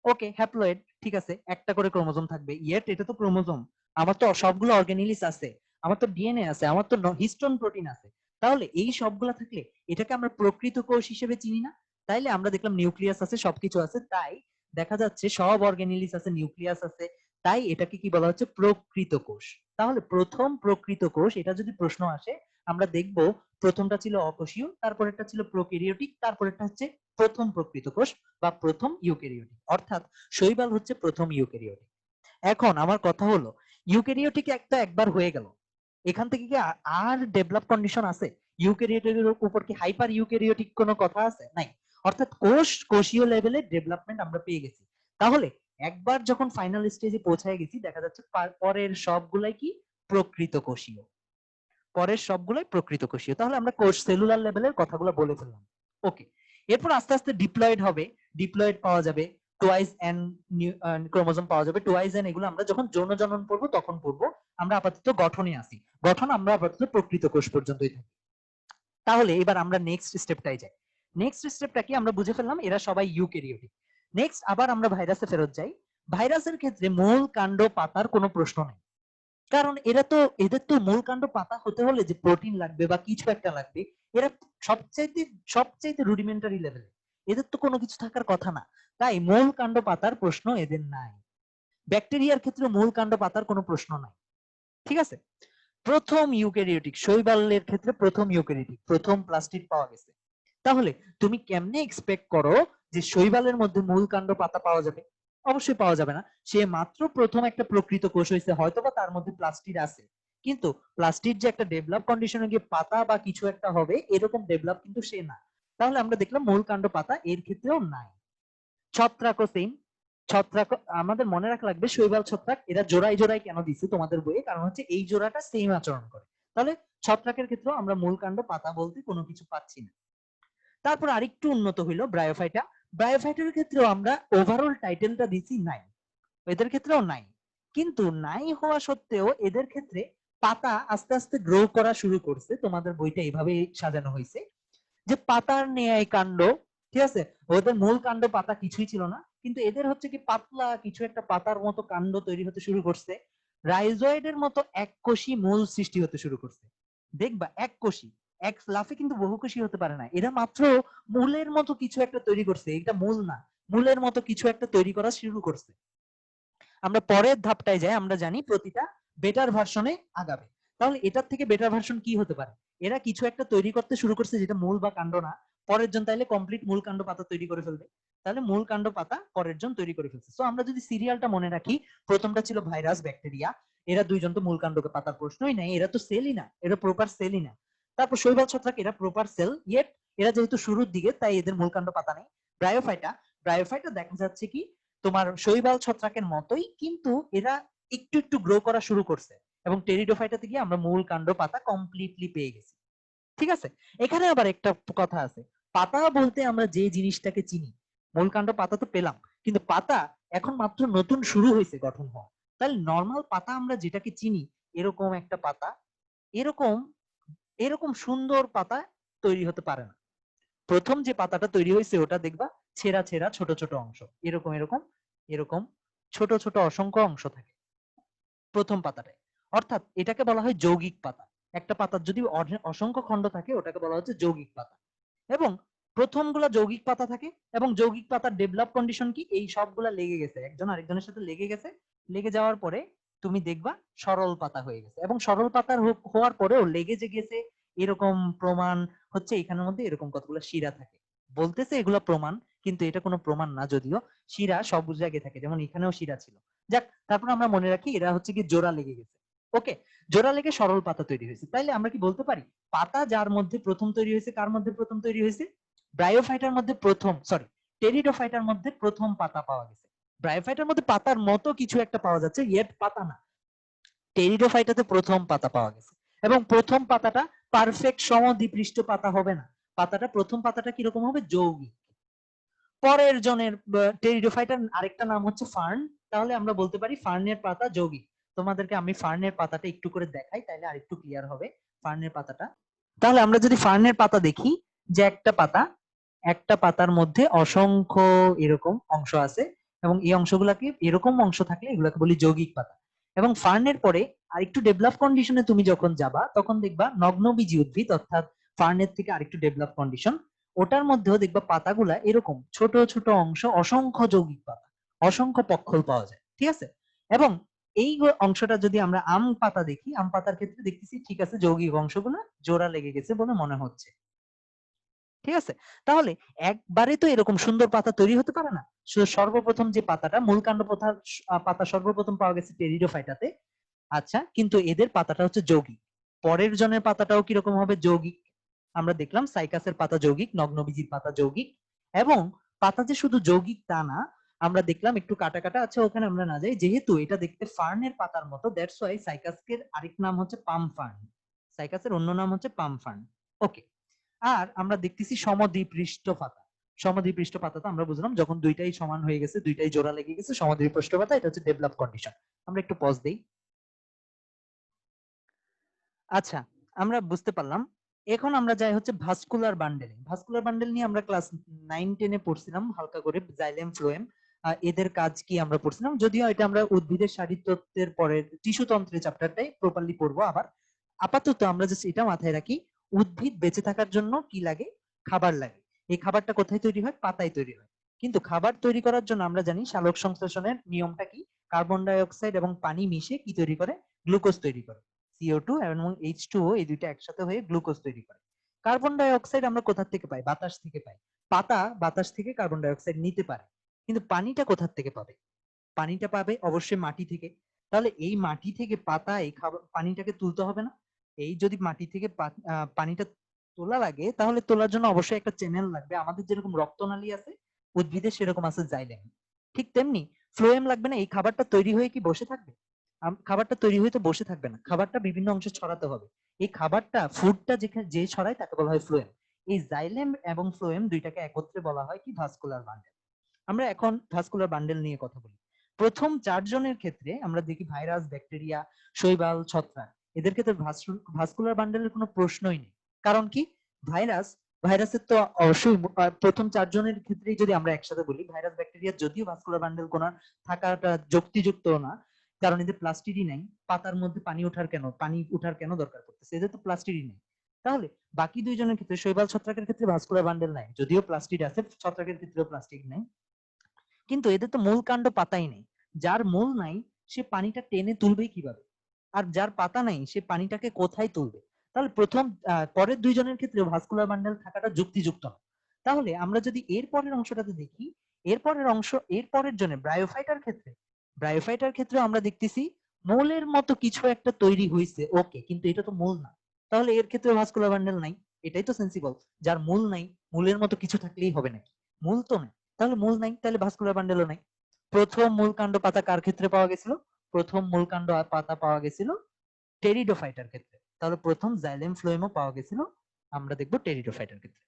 ওকে, হ্যাপ্লয়েড, ঠিক আছে, একটা করে ক্রোমোজোম থাকবে, ইয়েট এটা তো ক্রোমোজোম। আমার তো সবগুলো অর্গানিলিস আছে, আমার তো ডিএনএ আছে, আমার তো হিস্টোন প্রোটিন আছে। তাহলে এই সবগুলা থাকলে এটাকে আমরা প্রকৃত কোষ হিসেবে চিনি না। তাইলে আমরা দেখলাম নিউক্লিয়াস আছে, সবকিছু আছে, তাই দেখা যাচ্ছে সব অর্গানিলিস আছে, নিউক্লিয়াস আছে, তাই এটাকে কি বলা হচ্ছে? প্রকৃত কোষ। তাহলে প্রথম প্রকৃত কোষ, এটা যদি প্রশ্ন আসে, আমরা দেখব প্রথমটা ছিল অকোষীয়, তারপরেরটা ছিল প্রোক্যারিওটিক, তারপরেরটা হচ্ছে প্রথম প্রকৃত কোষ বা প্রথম ইউক্যারিওটিক। অর্থাৎ শৈবাল হচ্ছে প্রথম ইউক্যারিওটিক। এখন আমার কথা হলো, ইউক্যারিওটিক একটা একবার হয়ে গেল, এখান থেকে কি আর ডেভেলপ কন্ডিশন আছে? ইউক্যারিওটিকের উপর কি হাইপার ইউক্যারিওটিক কোনো কথা আছে? নাই। অর্থাৎ কোষীয় লেভেলে ডেভেলপমেন্ট আমরা পেয়ে গেছি। তাহলে একবার যখন ফাইনাল স্টেজে পৌঁছায় গেছি দেখা যাচ্ছে পরের সবগুলাই কি প্রকৃত কোষীয়, পরের সবগুলাই প্রকৃত কোষীয়। তাহলে আমরা কোষ সেলুলার লেভেলের কথাগুলো বলে ফেললাম। ওকে, এরপর আস্তে আস্তে ডিপ্লয়েড হবে, ডিপ্লয়েড পাওয়া যাবে, টোয়াইস এন ক্রোমোজোম পাওয়া যাবে, টোয়াইস এন এগুলো আমরা যখন যৌন জনন পড়বো তখন পড়বো। আমরা আপাতত গঠনে আসি, গঠন আমরা আপাতত প্রকৃত কোষ পর্যন্তই থাকি। তাহলে এবার আমরা নেক্সট স্টেপটাই যাই। নেক্সট স্টেপটা কি আমরা বুঝে ফেললাম এরা সবাই ইউক্যারিওটিক। নেক্সট আবার আমরা ভাইরাসে ফেরত যাই। ভাইরাসের ক্ষেত্রে মূল কাণ্ড পাতার কোনো প্রশ্ন নেই, কারণ এদের তো মূল কাণ্ড পাতা হতে হলে যে প্রোটিন লাগবে বা কিছু একটা লাগবে, এরা সবচাইতে রুডিমেন্টারি লেভেলে, এদের তো কোনো কিছু থাকার কথা না, তাই মূল কাণ্ড পাতার প্রশ্ন এদের নাই। ব্যাকটেরিয়ার ক্ষেত্রে মূল কাণ্ড পাতার কোনো প্রশ্ন নাই। ঠিক আছে, প্রথম ইউক্যারিওটিক শৈবালের ক্ষেত্রে প্রথম ইউক্যারিওটিক, প্রথম প্লাস্টিড পাওয়া গেছে। তাহলে তুমি কেমনে এক্সপেক্ট করো যে শৈবালের মধ্যে মূল কাণ্ড পাতা পাওয়া যাবে? অবশ্যই পাওয়া যাবে না। সে মাত্র প্রথম একটা প্রকৃত কোষ হয়েছে, হয়তোবা তার মধ্যে প্লাস্টিড আছে, কিন্তু প্লাস্টিড যে একটা ডেভেলপ কন্ডিশনে গিয়ে পাতা বা কিছু একটা হবে এরকম ডেভেলপ কিন্তু সে না। তাহলে আমরা দেখলাম মূল কাণ্ড পাতা এর ক্ষেত্রেও নাই। ছত্রাকও সেম। ছত্রাক আমাদের মনে রাখা লাগবে শৈবাল ছত্রাক এরা জোড়ায় জোড়ায় কেন দিচ্ছে তোমাদের বইয়ে, কারণ হচ্ছে এই জোড়াটা সেম আচরণ করে। তাহলে ছত্রাকের ক্ষেত্রেও আমরা মূল কাণ্ড পাতা বলতে কোনো কিছু পাচ্ছি না। তারপর আরেকটু উন্নত হইলো ব্রায়োফাইটা। ব্রায়োফাইটের ক্ষেত্রেও আমরা ওভারঅল টাইটেলটা দিছি নাই, এদের ক্ষেত্রেও নাই। কিন্তু নাই হওয়া সত্ত্বেও এদের ক্ষেত্রে পাতা আস্তে আস্তে গ্রো করা শুরু করছে। তোমাদের বইটা এইভাবে সাজানো হয়েছে যে পাতার ন্যায় কাণ্ড, ঠিক আছে, ওদের মূল কাণ্ড পাতা কিছুই ছিল না, কিন্তু এদের হচ্ছে কি পাতলা কিছু একটা পাতার মতো কাণ্ড তৈরি হতে শুরু করছে। রাইজয়েডের মতো এককোষী মূল সৃষ্টি হতে শুরু করছে। দেখবা এককোষী, এক লাফে কিন্তু বহুকোষী হতে পারে না, এরা মাত্র মূলের মতো কিছু একটা তৈরি করছে। এটা মূল না, মূলের মতো কিছু একটা তৈরি করা শুরু করছে। আমরা পরের ধাপটায় যাই, আমরা জানি প্রতিটা বেটার ভার্সনে আগাবে। তাহলে এটার থেকে বেটার ভার্সন কি হতে পারে? এরা কিছু একটা তৈরি করতে শুরু করছে যেটা মূল বা কাণ্ড না। পরের জন তাইলে কমপ্লিট মূল কাণ্ড পাতা তৈরি করে ফেলবে। তাহলে মূল কাণ্ড পাতা পরের জন তৈরি করে ফেলছে। তো আমরা যদি সিরিয়ালটা মনে রাখি, প্রথমটা ছিল ভাইরাস ব্যাকটেরিয়া, এরা দুইজন তো মূল কাণ্ডকে পাতার প্রশ্নই নাই, এরা তো সেলই না, এরা প্রপার সেলই না। তারপর শৈবাল ছত্রাক এরা প্রপার সেল, ইয়েট এরা যেহেতু শুরুর দিকে তাই এদের মূল কাণ্ড পাতা নেই। ব্রায়োফাইটা, ব্রায়োফাইটা দেখা যাচ্ছে কি তোমার শৈবাল ছত্রাকের মতোই, কিন্তু এরা একটু একটু গ্রো করা শুরু করছে, এবং টেরিডোফাইটাতে গিয়ে আমরা মূল কাণ্ড পাতা কমপ্লিটলি পেয়ে গেছি। ঠিক আছে, এখানে আবার একটা কথা আছে, পাতা বলতে আমরা যে জিনিসটাকে চিনি, মূল কাণ্ড পাতা তো পেলাম, কিন্তু পাতা এখন মাত্র নতুন শুরু হয়েছে গঠন হওয়া। তাহলে নর্মাল পাতা আমরা যেটাকে চিনি এরকম একটা পাতা, এরকম এরকম সুন্দর পাতা তৈরি হতে পারে না। প্রথম যে পাতাটা তৈরি হয়েছে ওটা দেখবা ছেঁড়া ছেঁড়া ছোট ছোট অংশ, এরকম এরকম এরকম ছোট ছোট অসংখ্য অংশ থাকে প্রথম পাতাটায়। অর্থাৎ এটাকে বলা হয় যৌগিক পাতা। একটা পাতার যদি অসংখ্য খণ্ড থাকে ওটাকে বলা হচ্ছে যৌগিক পাতা। এবং প্রথমগুলা যৌগিক পাতা থাকে, এবং যৌগিক পাতার ডেভেলপ কন্ডিশন কি, এই সবগুলা লেগে গেছে, একজন আরেকজনের সাথে লেগে গেছে, লেগে যাওয়ার পরে তুমি দেখবা সরল পাতা হয়ে গেছে। এবং সরল পাতার হওয়ার পরেও লেগে যে গেছে এরকম প্রমাণ হচ্ছে এখানের মধ্যে এরকম কতগুলো শিরা থাকে। বলতেছে এগুলো প্রমাণ, কিন্তু এটা কোনো প্রমাণ না, যদিও শিরা সব জায়গায় থাকে, যেমন এখানেও শিরা ছিল। যাক, তারপর আমরা মনে রাখি এরা হচ্ছে কি জোড়া লেগে গেছে। ওকে, জোড়া লেগে সরল পাতা তৈরি হয়েছে। তাইলে আমরা কি বলতে পারি পাতা যার মধ্যে প্রথম তৈরি হয়েছে, কার মধ্যে প্রথম তৈরি হয়েছে? ব্রায়োফাইটার মধ্যে প্রথম, সরি, টেরিডোফাইটার মধ্যে প্রথম পাতা পাওয়া গেছে। ব্রায়োফাইটার মধ্যে পাতার মতো কিছু একটা পাওয়া যাচ্ছে, ইয়েট পাতা না। টেরিডোফাইটাতে প্রথম পাতা পাওয়া গেছে, এবং প্রথম পাতাটা পারফেক্ট সমদ্বিপৃষ্ঠ পাতা হবে না। পাতাটা প্রথম পাতাটা কিরকম হবে? যৌগিক। পরের জনের টেরিডোফাইটার আরেকটা নাম হচ্ছে ফার্ন। তাহলে আমরা বলতে পারি ফার্নের পাতা যৌগিক। তোমাদেরকে আমি ফার্নের পাতাটা একটু করে দেখাই, তাহলে আরেকটু ক্লিয়ার হবে ফার্নের পাতাটা। তাহলে আমরা যদি ফার্নের পাতা দেখি, যে একটা পাতার মধ্যে অসংখ্য এরকম অংশ আছে, এবং এই অংশগুলাকে এরকম অংশ থাকলে এগুলাকে বলি যৌগিক পাতা। এবং ফার্নের পরে আরেকটু ডেভেলপ কন্ডিশনে তুমি যখন যাবা তখন দেখবা নগ্নবীজি উদ্ভিদ, অর্থাৎ ফার্নের থেকে আরেকটু ডেভেলপ কন্ডিশন, ওটার মধ্যেও দেখবা পাতাগুলা এরকম ছোট ছোট অংশ, অসংখ্য যৌগিক পাতা, অসংখ্য পক্ষল পাওয়া যায়। ঠিক আছে, এবং এই অংশটা যদি আমরা আম পাতা দেখি, আম পাতার ক্ষেত্রে দেখতেছি ঠিক আছে যৌগিক অংশগুলো জোড়া লেগে গেছে বলে মনে হচ্ছে। ঠিক আছে, তাহলে একবারে তো এরকম সুন্দর পাতা তৈরি হতে পারে না। সর্বপ্রথম যে পাতাটা মূল কাণ্ড পাতা সর্বপ্রথম পাওয়া গেছে টেরিডোফাইটাতে। আচ্ছা, কিন্তু এদের পাতাটা হচ্ছে যৌগিক। পরের জনের পাতাটাও কিরকম হবে? যৌগিক। আমরা দেখলাম সাইকাসের পাতা যৌগিক, নগ্নবীজির পাতা যৌগিক। এবং পাতা যে শুধু যৌগিক তা না, আমরা দেখলাম একটু কাটা কাটা, আচ্ছা ওখানে আমরা না যাই, যেহেতু এটা দেখতে ফার্নের পাতার মতো, দ্যাটস ওয়াই সাইকাসের আরেক নাম হচ্ছে পাম ফার্ন, সাইকাসের অন্য নাম হচ্ছে পাম ফার্ন। ওকে। আর আমরা দেখতেছি সমদ্বিপৃষ্ঠ পাতা। সমদ্বিপৃষ্ঠ পাতা তো আমরা বুঝলাম যখন দুইটাই সমান হয়ে গেছে, দুইটাই জোড়া লেগে গেছে, সমদ্বিপৃষ্ঠ পাতা, এটা হচ্ছে ডেভেলপ কন্ডিশন। আমরা একটু পজ দেই। আচ্ছা, আমরা বুঝতে পারলাম। এখন আমরা যাই হচ্ছে ভাস্কুলার বান্ডেল। ভাস্কুলার বান্ডেল নিয়ে আমরা ক্লাস 9-10 এ পড়ছিলাম হালকা করে, জাইলেম ফ্লোয়েম এদের কাজ কি আমরা পড়ছিলাম, যদিও এটা আমরা উদ্ভিদের শারীরতত্ত্বের পরে টিস্যু তন্ত্রের চ্যাপ্টারটাই প্রপারলি পড়বো আবার। আপাতত আমরা জাস্ট এটা মাথায় রাখি, উদ্ভিদ বেঁচে থাকার জন্য কি লাগে? খাবার লাগে। এই খাবারটা কোথায় তৈরি হয়? পাতায় তৈরি হয়। কিন্তু খাবার তৈরি করার জন্য আমরা জানি সালোক সংশ্লেষণের নিয়মটা কি, কার্বন ডাই অক্সাইড এবং পানি মিশে কি তৈরি করে? গ্লুকোজ তৈরি করে। CO2 এবং H2O এই দুইটা একসাথে হয়ে গ্লুকোজ তৈরি করে। কার্বন ডাই অক্সাইড আমরা কোথা থেকে পাই? বাতাস থেকে পাই। পাতা বাতাস থেকে কার্বন ডাই অক্সাইড নিতে পারে, কিন্তু পানিটা কোথা থেকে পাবে? পানিটা পাবে অবশ্যই মাটি থেকে। তাহলে এই মাটি থেকে পাতা এই খাবার পানিটাকে তুলতে হবে না? এই যদি মাটি থেকে পানিটা তোলা লাগে, তাহলে তোলার জন্য অবশ্যই একটা চ্যানেল লাগবে। আমাদের যেরকম রক্তনালী আছে, উদ্ভিদের সেরকম আছে জাইলেম। ঠিক তেমনি ফ্লোয়েম লাগবে না? এই খাবারটা তৈরি হয়ে কি বসে থাকবে? খাবারটা তৈরি হয়ে তো বসে থাকবে না, খাবারটা বিভিন্ন অংশে ছড়াতে হবে। এই খাবারটা ফুডটা যেখানে যে ছড়ায় তাকে বলা হয় ফ্লোয়েম। এই জাইলেম এবং ফ্লোয়েম দুইটাকে একত্রে বলা হয় কি? Vascular bundle. আমরা এখন ভাস্কুলার বান্ডেল নিয়ে কথা বলি। প্রথম 4 জনের ক্ষেত্রে আমরা দেখি ভাইরাস, ব্যাকটেরিয়া, শৈবাল, ছত্রাক, এদের ক্ষেত্রে ভাস্কুলার বান্ডেলের কোনো প্রশ্নই নেই। কারণ কি? ভাইরাস, ভাইরাসের তো অবশ্যই প্রথম 4 জনের ক্ষেত্রেই যদি আমরা একসাথে বলি, ভাইরাস ব্যাকটেরিয়া যদিও ভাস্কুলার বান্ডেল কোন থাকাটা যুক্তিযুক্ত না, কারণ এদের প্লাস্টিডই নাই। পাতার মধ্যে পানি ওঠার কেন দরকার পড়তেছে? এদের তো প্লাস্টিডই নেই। তাহলে বাকি 2 জনের ক্ষেত্রে, শৈবাল ছত্রাকের ক্ষেত্রে ভাস্কুলার বান্ডেল নাই, যদিও প্লাস্টিড আছে, ছত্রাকের ক্ষেত্রেও প্লাস্টিক নাই। কিন্তু এদের তো মূল কাণ্ড পাতাই নেই। যার মূল নাই সে পানিটা টেনে তুলবে কিভাবে? আর যার পাতা নাই সে পানিটাকে কোথায় তুলবে? তাহলে পরের 2 জনের ক্ষেত্রে ভাস্কুলার বান্ডেল থাকাটা যুক্তিযুক্ত না। তাহলে আমরা যদি এর পরের অংশটাতে দেখি, এর পরের জন্য ব্রায়োফাইটার ক্ষেত্রে আমরা দেখতেছি মূলের মতো কিছু একটা তৈরি হয়েছে, ওকে, কিন্তু এটা তো মূল না। তাহলে এর ক্ষেত্রে ভাস্কুলার বান্ডেল নাই। এটাই তো সেন্সিবল। যার মূল নাই, মূলের মতো কিছু থাকলেই হবে নাকি? মূল তো নাই, তাহলে মূল নাই, তাহলে ভাস্কুলার বান্ডেলও নাই। প্রথম মূলকাণ্ড পাতা কার ক্ষেত্রে পাওয়া গেছিল? প্রথম মূলকাণ্ড পাতা পাওয়া গেছিল টেরিডোফাইটার ক্ষেত্রে। তাহলে প্রথম জাইলেম ফ্লোয়েমও পাওয়া গেছিল আমরা দেখবো টেরিডোফাইটার ক্ষেত্রে।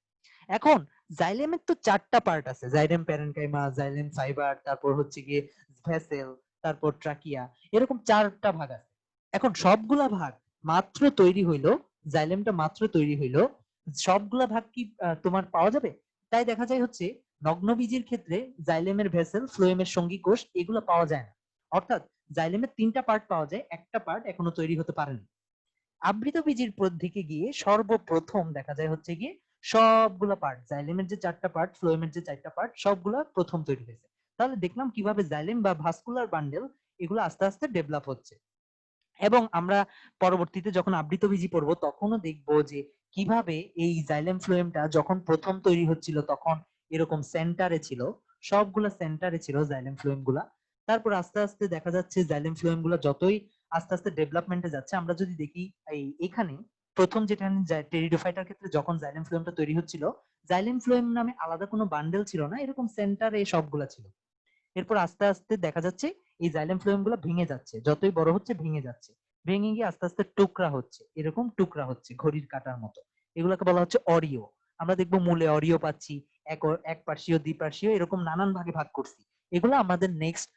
এখন জাইলেমের তো 4টা পার্ট আছে, জাইলেম প্যারেনকাইমা, জাইলেম ফাইবার, তারপর হচ্ছে গিয়ে ভেসেল, তারপর ট্রাকিয়া, এরকম 4টা ভাগ আছে। এখন সবগুলা ভাগ মাত্র তৈরি হইলো, জাইলেমটা মাত্র তৈরি হইলো, সবগুলা ভাগ কি তোমার পাওয়া যাবে? তাই দেখা যায় হচ্ছে নগ্নবীজির ক্ষেত্রে জাইলেমের ভেসেল, ফ্লোয়েমের সঙ্গী কোষ এগুলো পাওয়া যায় না। অর্থাৎ জাইলেমের 3টা পার্ট পাওয়া যায়, একটা পার্ট এখনো তৈরি হতে পারেনি। আবৃতবীজির দিকে গিয়ে সর্বপ্রথম দেখা যায় হচ্ছে গিয়ে সবগুলা পার্ট, জাইলেমের যে 4টা পার্ট, ফ্লোয়েমের যে 4টা পার্ট, সবগুলা প্রথম তৈরি হয়েছে। তাহলে দেখলাম কিভাবে জাইলেম বা ভাস্কুলার বান্ডেল এগুলো আস্তে আস্তে ডেভেলপ হচ্ছে। এবং আমরা পরবর্তীতে যখন আবৃতবীজি পড়বো তখনও দেখবো যে কিভাবে এই জাইলেম ফ্লোয়েমটা যখন প্রথম তৈরি হচ্ছিল তখন এরকম সেন্টারে ছিল, সবগুলা সেন্টারে ছিল জাইলেম ফ্লোয়েম গুলা। তারপর আস্তে আস্তে দেখা যাচ্ছে জাইলেম ফ্লোয়েম গুলা যতই আস্তে আস্তে ডেভেলপমেন্টে যাচ্ছে, আমরা যদি দেখি এখানে প্রথম যেটা টেরিডোফাইটার ক্ষেত্রে যখন জাইলেম ফ্লোয়েমটা তৈরি হচ্ছিল, জাইলেম ফ্লোয়েম নামে আলাদা কোনো বান্ডেল ছিল না, এরকম সেন্টারে সবগুলা ছিল। এরপর আস্তে আস্তে দেখা যাচ্ছে এই জাইলেম ফ্লোয়েম গুলো ভেঙে যাচ্ছে, যতই বড় হচ্ছে ভেঙে যাচ্ছে, ভেঙে গিয়ে আস্তে আস্তে টুকরা হচ্ছে, এরকম টুকরা হচ্ছে ঘড়ির কাঁটার মতো। এগুলোকে বলা হচ্ছে অরিও। আমরা দেখবো মূলে অরিও পাচ্ছি, এক পার্শ্বীয়, দ্বিপার্শ্বীয়, এরকম নানান ভাগে ভাগ করছি। এগুলো আমাদের নেক্সট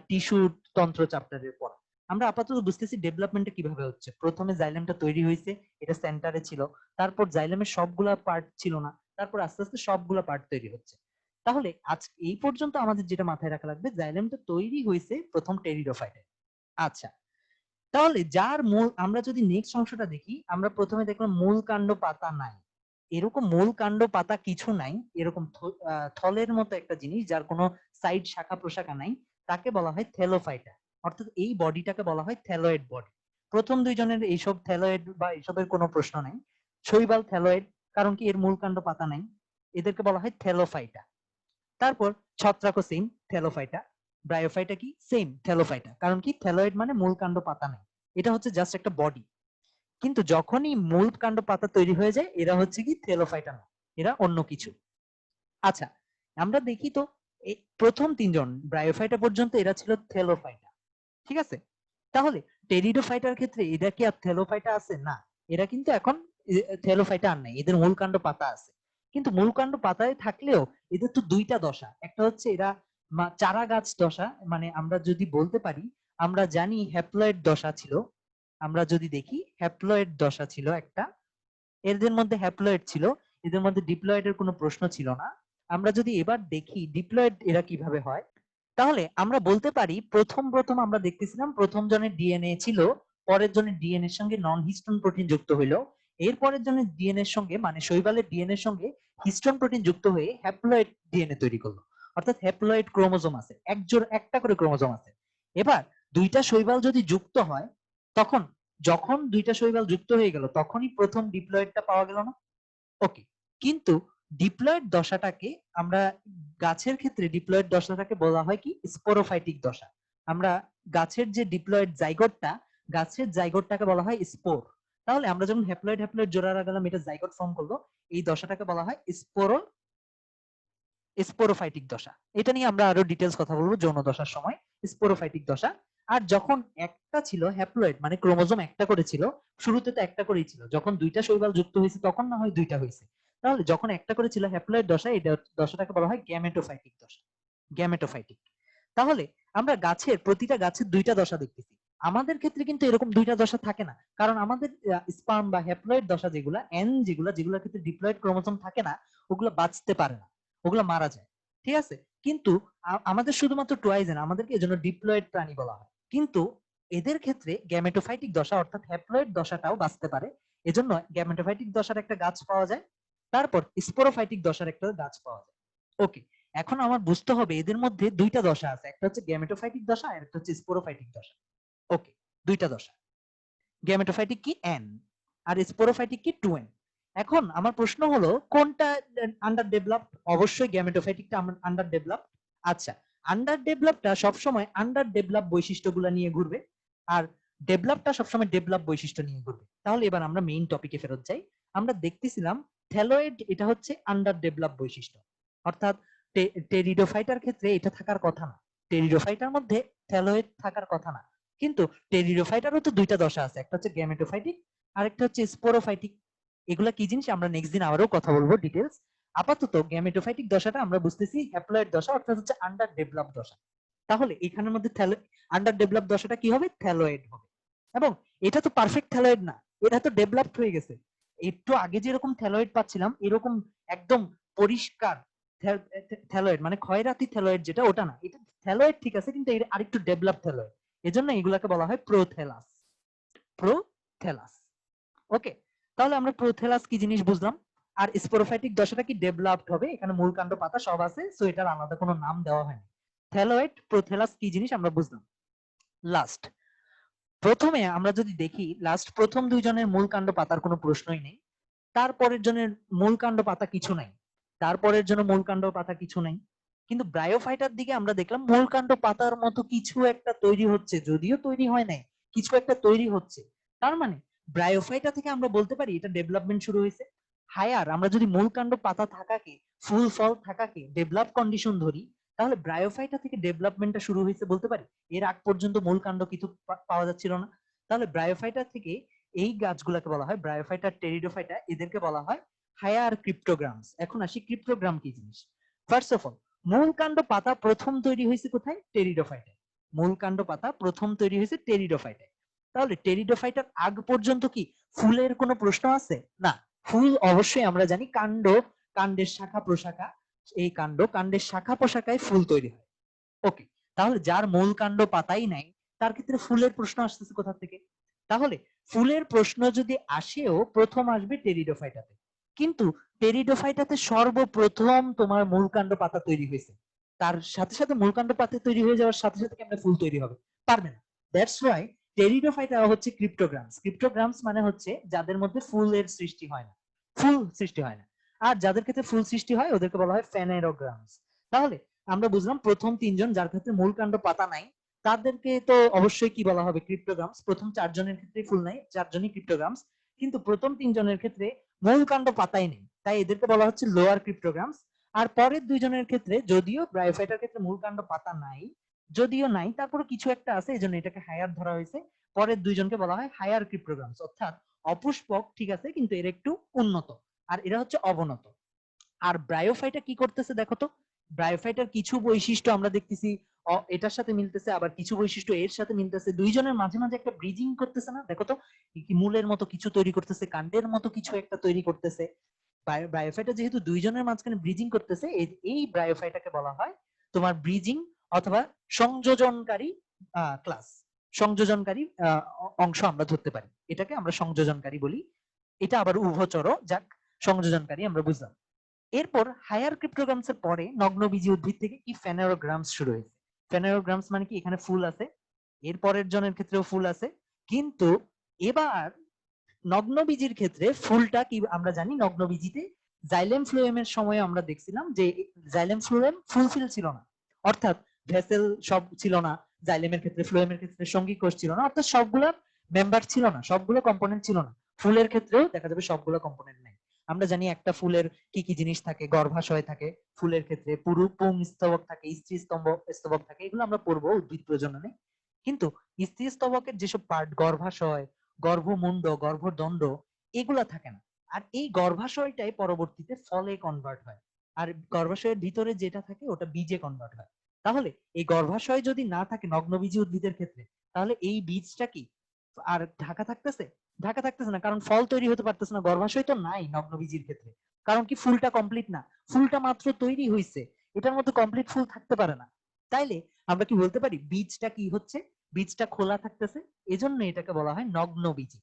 টিস্যু তন্ত্র চ্যাপ্টারের পর। আমরা আপাতত বুঝতেছি ডেভেলপমেন্টটা কিভাবে হচ্ছে। প্রথমে জাইলেমটা তৈরি হয়েছে, এটা সেন্টারে ছিল, তারপর জাইলেমের সবগুলা পার্ট ছিল না, তারপর আস্তে আস্তে সবগুলা পার্ট তৈরি হচ্ছে। তাহলে আজ এই পর্যন্ত আমাদের যেটা মাথায় রাখা লাগবে, জাইলেমটা তৈরি হয়েছে প্রথম টেরিডোফাইটে। আচ্ছা, তাহলে যার মূল, আমরা যদি নেক্সট অংশটা দেখি, আমরা প্রথমে দেখলাম মূল কাণ্ড পাতা নাই। এরকম মূল কাণ্ড পাতা কিছু নাই, এরকম থলের মতো একটা জিনিস যার কোনো সাইড শাখা প্রশাখা নাই, তাকে বলা হয় থেলোফাইটা। অর্থাৎ এই বডিটাকে বলা হয় থ্যালয়েড বডি। প্রথম 2 জনের এইসব থ্যালয়েড বা এইসবের কোনো প্রশ্ন নাই। শৈবাল থ্যালয়েড, কারণ কি এর মূল কাণ্ড পাতা নাই, এদেরকে বলা হয় থ্যালোফাইটা। তারপর ছত্রাকও সেম, থ্যালোফাইটা। ব্রায়োফাইটা কি? Same, thallophyta. কারণ কি? থ্যালয়েড মানে মূল কাণ্ড পাতা নেই, এটা হচ্ছে জাস্ট একটা বডি। কিন্তু যখনই মূল কাণ্ড পাতা তৈরি হয়ে যায়, এরা হচ্ছে কি? থ্যালোফাইটা না, এরা অন্য কিছু। আচ্ছা, আমরা দেখি তো এই প্রথম তিনজন ব্রায়োফাইটা পর্যন্ত এরা ছিল থেলোফাইটা, ঠিক আছে? তাহলে টেরিডোফাইটার ক্ষেত্রে এরা কি আর থেলোফাইটা আছে? না, এরা কিন্তু এখন থেলোফাইটা আর নাই, এদের মূল কাণ্ড পাতা আছে। কিন্তু মূল কাণ্ড পাতায় থাকলেও এদের তো দুইটা দশা, একটা হচ্ছে এরা চারা গাছ দশা, মানে আমরা যদি বলতে পারি, আমরা জানি হ্যাপ্লয়েড দশা ছিল, আমরা যদি দেখি হ্যাপ্লয়েড দশা ছিল একটা, এদের মধ্যে হ্যাপ্লয়েড ছিল, এদের মধ্যে ডিপ্লয়েডের কোনো প্রশ্ন ছিল না। আমরা যদি এবার দেখি ডিপ্লয়েড এরা কিভাবে হয়, তাহলে আমরা বলতে পারি প্রথম প্রথম আমরা দেখতেছিলাম প্রথম জনের ডিএনএ ছিল, পরের জনের ডিএনএ এর সঙ্গে নন হিস্টোন প্রোটিন যুক্ত হইলো, এর পরের জনের ডিএনএ এর সঙ্গে মানে শৈবালের ডিএনএ এর সঙ্গে হিস্টোন প্রোটিন যুক্ত হয়ে হ্যাপ্লয়েড ডিএনএ তৈরি করলো। অর্থাৎ হ্যাপ্লয়েড ক্রোমোজোম আছে, একটা করে ক্রোমোজোম আছে। এবার দুইটা শৈবাল যদি যুক্ত হয়, তখন যখন দুইটা শৈবাল যুক্ত হয়ে গেল তখনই প্রথম ডিপ্লয়েডটা পাওয়া গেল না? ওকে, কিন্তু ডিপ্লয়েড দশাটাকে আমরা গাছের ক্ষেত্রে ডিপ্লয়েড দশাটাকে বলা হয় কি স্পোরোফাইটিক দশা। আমরা গাছের যে ডিপ্লয়েড জাইগোটটা, গাছের জাইগোটটাকে বলা হয় স্পোর। তাহলে আমরা যখন হ্যাপ্লয়েড হ্যাপ্লয়েড জোড়া লাগালাম, এটা জাইগোট ফর্ম করলো, এই দশাটাকে বলা হয় স্পোরোফাইটিক দশা। এটা নিয়ে আমরা আরো ডিটেলস কথা বলবো যৌন দশার সময়। স্পোরোফাইটিক দশা। আর যখন একটা ছিল হ্যাপ্লয়েড মানে ক্রোমোজোম একটা করে ছিল, শুরুতে তো একটা করেই ছিল, যখন দুইটা শৈবাল যুক্ত হয়েছে তখন না হয় দুইটা হয়েছে, তাহলে যখন একটা করে ছিল হ্যাপ্লয়েড দশা, এই দশাটাকে বলা হয় গ্যামেটোফাইটিক দশা। গ্যামেটোফাইটিক। তাহলে আমরা প্রতিটা গাছের দুইটা দশা দেখতেছি, আমাদের ক্ষেত্রে কিন্তু এরকম দুইটা দশা থাকে না, কারণ আমাদের স্পার্ম বা হ্যাপ্লয়েড দশা যেগুলা এন যেগুলোর ক্ষেত্রে ডিপ্লয়েড ক্রোমোজোম থাকে না, ওগুলো বাঁচতে পারে না, ওগুলো মারা যায়, ঠিক আছে? কিন্তু আমাদের শুধুমাত্র টুয়াইজেন, আমাদেরকে এজন্য ডিপ্লয়েড প্রাণী বলা হয়। কিন্তু এদের ক্ষেত্রে গ্যামেটোফাইটিক দশা অর্থাৎ হ্যাপ্লয়েড দশাটাও বাঁচতে পারে, এজন্য গ্যামেটোফাইটিক দশার একটা গাছ পাওয়া যায়, তারপর স্পোরোফাইটিক দশার একটা গাছ পাওয়া যায়। ওকে, এখন আমার বুঝতে হবে এদের মধ্যে দুইটা দশা আছে, একটা হচ্ছে গ্যামেটোফাইটিক দশা আর একটা হচ্ছে স্পোরোফাইটিক দশা। ওকে, দুইটা দশা। গ্যামেটোফাইটিক কি এন, আর স্পোরোফাইটিক কি 2n। এখন আমার প্রশ্ন হলো কোনটা আন্ডার ডেভেলপড? অবশ্যই গ্যামেটোফাইটিকটা আন্ডার ডেভেলপড। আচ্ছা, আন্ডার ডেভেলপটা সবসময় আন্ডার ডেভেলপ বৈশিষ্ট্যগুলো নিয়ে ঘুরবে, আর ডেভেলপটা সবসময় ডেভেলপ বৈশিষ্ট্য নিয়ে ঘুরবে। তাহলে এবার আমরা মেইন টপিকে ফেরত যাই। আমরা দেখতেছিলাম থ্যালয়েড, এটা হচ্ছে আন্ডার ডেভেলপ বৈশিষ্ট্য, অর্থাৎ টেরিডোফাইটার ক্ষেত্রে এটা থাকার কথা না, টেরিডোফাইটার মধ্যে থ্যালয়েড থাকার কথা না। কিন্তু টেরিডোফাইটারও তো দুইটা দশা আছে, একটা হচ্ছে গ্যামেটোফাইটিক আর একটা হচ্ছে স্পোরোফাইটিক। এগুলা কি জিনিস আমরা নেক্সট দিন আবারও কথা বলবো ডিটেলস। আপাতত গ্যামেটোফাইটিক দশাটা আমরা বুঝতেছি হ্যাপ্লয়েড দশা, অর্থাৎ হচ্ছে আন্ডার ডেভেলপ দশা। তাহলে এখানের মধ্যে আন্ডার ডেভেলপ দশাটা কি হবে? থ্যালয়েড হবে। এবং এটা তো পারফেক্ট থ্যালয়েড না, এটা তো ডেভেলপড হয়ে গেছে। একটু আগে যেরকম থ্যালয়েড পাচ্ছিলাম এরকম একদম পরিষ্কার থ্যালয়েড মানে খয়রাতি থ্যালয়েড যেটা, ওটা না, এটা থ্যালয়েড ঠিক আছে, কিন্তু এর আরেকটু ডেভেলপ থ্যালয়েড, এজন্য এগুলাকে বলা হয় প্রোথ্যালাস। প্রোথ্যালাস। ওকে, তাহলে আমরা প্রোথ্যালাস কি জিনিস বুঝলাম। আর স্পোরোফাইটিক দশাটা কি ডেভেলপড হবে, এখানে মূল কাণ্ড পাতা সব আছে, সো এটার আলাদা কোনো নাম দেওয়া হয়নি। থ্যালয়েড প্রোথ্যালাস কি জিনিস আমরা বুঝলাম। লাস্ট, প্রথমে আমরা যদি দেখি প্রথম দুইজনের মূল কাণ্ড পাতার কোনো প্রশ্নই নেই, তারপরের জনের মূল কাণ্ড পাতা কিছু নাই, তারপরের জন্য মূল কাণ্ড পাতা কিছু নাই। কিন্তু ব্রায়োফাইটার দিকে আমরা দেখলাম মূল কাণ্ড পাতার মতো কিছু একটা তৈরি হচ্ছে, যদিও তৈরি হয় নাই, কিছু একটা তৈরি হচ্ছে। তার মানে ব্রায়োফাইটা থেকে আমরা বলতে পারি এটা ডেভেলপমেন্ট শুরু হয়েছে। হায়ার আমরা যদি মূল কাণ্ড পাতা থাকাকে, ফুল ফল থাকাকে ডেভেলপ কন্ডিশন ধরি, তাহলে ব্রায়োফাইটা থেকে ডেভেলপমেন্টটা শুরু হয়েছে বলতে পারি। এর আগ পর্যন্ত মূল কাণ্ড কিছু পাওয়া যাচ্ছিল না। তাহলে ব্রায়োফাইটা থেকে এই গাছগুলোকে বলা হয় ব্রায়োফাইটা, টেরিডোফাইটা, এদেরকে বলা হয় হায়ার ক্রিপ্টোগ্রামস। এখন আসি ক্রিপ্টোগ্রাম কি জিনিস। ফার্স্ট অফ অল, মূল কাণ্ড পাতা প্রথম তৈরি হয়েছে কোথায়? টেরিডোফাইটায়। মূল কাণ্ড পাতা প্রথম তৈরি হয়েছে টেরিডোফাইটায়। তাহলে টেরিডোফাইটার আগ পর্যন্ত কি ফুলের কোনো প্রশ্ন আছে? না, ফুল অবশ্যই আমরা জানি কাণ্ড, কাণ্ডের শাখা প্রশাখা, এই কাণ্ডের শাখা প্রশাখায় ফুল তৈরি হয়। ওকে, তাহলে যার মূল কাণ্ড পাতাই নাই তার ক্ষেত্রে ফুলের প্রশ্ন আসতেছে কোথা থেকে? তাহলে ফুলের প্রশ্ন যদি আসেও প্রথম আসবে টেরিডোফাইটাতে, কিন্তু টেরিডোফাইটাতে সর্বপ্রথম তোমার মূল কাণ্ড পাতা তৈরি হয়েছে, তার সাথে সাথে মূল কাণ্ড পাতা তৈরি হয়ে যাওয়ার সাথে সাথে কেমনে ফুল তৈরি হবে? পারবে না। দ্যাটস ওয়াই টেরিডোফাইটা হচ্ছে ক্রিপ্টোগ্রামস। ক্রিপ্টোগ্রামস মানে হচ্ছে যাদের মধ্যে ফুলের সৃষ্টি হয় না, ফুল সৃষ্টি হয় না। আর যাদের ক্ষেত্রে ফুল সৃষ্টি হয় ওদেরকে বলা হয় ফেনেরোগ্রামস। তাহলে আমরা বুঝলাম প্রথম তিনজন যার ক্ষেত্রে মূল কাণ্ড পাতা নাই তাদেরকে তো অবশ্যই কি বলা হবে? ক্রিপ্টোগ্রামস। প্রথম চারজনের ক্ষেত্রে ফুল নাই, চারজনই ক্রিপ্টোগ্রামস। কিন্তু প্রথম তিনজনের ক্ষেত্রে মূল কাণ্ড পাতাই নেই, তাই এদেরকে বলা হচ্ছে লোয়ার ক্রিপ্টোগ্রামস। আর পরের দুইজনের ক্ষেত্রে যদিও ব্রায়োফাইটার ক্ষেত্রে মূল কাণ্ড পাতা নাই, যদিও নাই তারপরে কিছু একটা আছে, এই জন্য এটাকে হায়ার ধরা হয়েছে। পরের দুইজনকে বলা হয় হায়ার ক্রিপ্টোগ্রামস, অর্থাৎ অপুষ্পক ঠিক আছে কিন্তু এর একটু উন্নত, আর এরা হচ্ছে অবনত। আর ব্রায়োফাইটা কি করতেছে দেখো তো, ব্রায়োফাইটার কিছু বৈশিষ্ট্য আমরা দেখতেছি এটার সাথে মিলতেছে, আবার কিছু বৈশিষ্ট্য এর সাথে মিলতেছে, দুইজনের মাঝে মাঝে একটা ব্রিজিং করতেছে না, দেখো তো কি মূলের মতো কিছু তৈরি করতেছে, কাণ্ডের মতো কিছু একটা তৈরি করতেছে। ব্রায়োফাইটা যেহেতু দুইজনের মাঝখানে ব্রিজিং করতেছে, এই ব্রায়োফাইটাকে বলা হয় তোমার ব্রিজিং অথবা সংযোজনকারী ক্লাস, সংযোজনকারী অংশ আমরা ধরতে পারি, এটাকে আমরা সংযোজনকারী বলি। এটা আবার উভচর, যাক সংযোজনকারী আমরা বুঝলাম। এরপর হায়ার ক্রিপ্টোগ্রামস এর পরে নগ্নবীজী উদ্ভিদ থেকে কি ফেনারোগ্রামস শুরু হয়েছে। ফেনারোগ্রামস মানে কি, এখানে ফুল আছে, এর পরের জনের ক্ষেত্রেও ফুল আছে, কিন্তু এবার নগ্নবীজির ক্ষেত্রে ফুলটা কি আমরা জানি, নগ্নবীজিতে জাইলেম ফ্লোয়েমের সময় আমরা দেখছিলাম যে জাইলেম ফ্লোয়েম ফুলফিল ছিল না, অর্থাৎ ভেসেল সব ছিল না, জাইলেমের ক্ষেত্রে ফ্লোয়েমের ক্ষেত্রে সঙ্গী কোষ ছিল না, অর্থাৎ সবগুলা মেম্বার ছিল না, সবগুলো কম্পোনেন্ট ছিল না। ফুলের ক্ষেত্রেও দেখা যাবে সবগুলো কম্পোনেন্ট নাই। আমরা জানি একটা ফুলের কি কি জিনিস থাকে, গর্ভাশয় থাকে ফুলের ক্ষেত্রে, পুরু পুং স্তবক থাকে, স্ত্রী স্তবক থাকে, এগুলো আমরা পড়বো উদ্ভিদ প্রজননে। কিন্তু স্ত্রী স্তবকের যেসব পার্ট, গর্ভাশয়, গর্ভমুণ্ড, গর্ভদণ্ড, এগুলা থাকে না। আর এই গর্ভাশয়টাই পরবর্তীতে ফলে কনভার্ট হয়, আর গর্ভাশয়ের ভিতরে যেটা থাকে ওটা বীজে কনভার্ট হয়। তাহলে এই গর্ভাশয় যদি না থাকে নগ্নবীজী উদ্ভিদের ক্ষেত্রে, তাহলে এই বীজটা কি আর ঢাকা থাকতেছে? ঢাকা থাকতেছে না, কারণ ফল তৈরি হতে পারতেছে না, গর্ভাশয় তো নাই নগ্নবীজির ক্ষেত্রে। কারণ কি, ফুলটা কমপ্লিট না, ফুলটা মাত্র তৈরি হয়েছে, এটার মধ্যে কমপ্লিট ফুল থাকতে পারে না। তাইলে আমরা কি বলতে পারি বীজটা কি হচ্ছে, বীজটা খোলা থাকতেছে, এজন্য এটাকে বলা হয় নগ্নবীজি।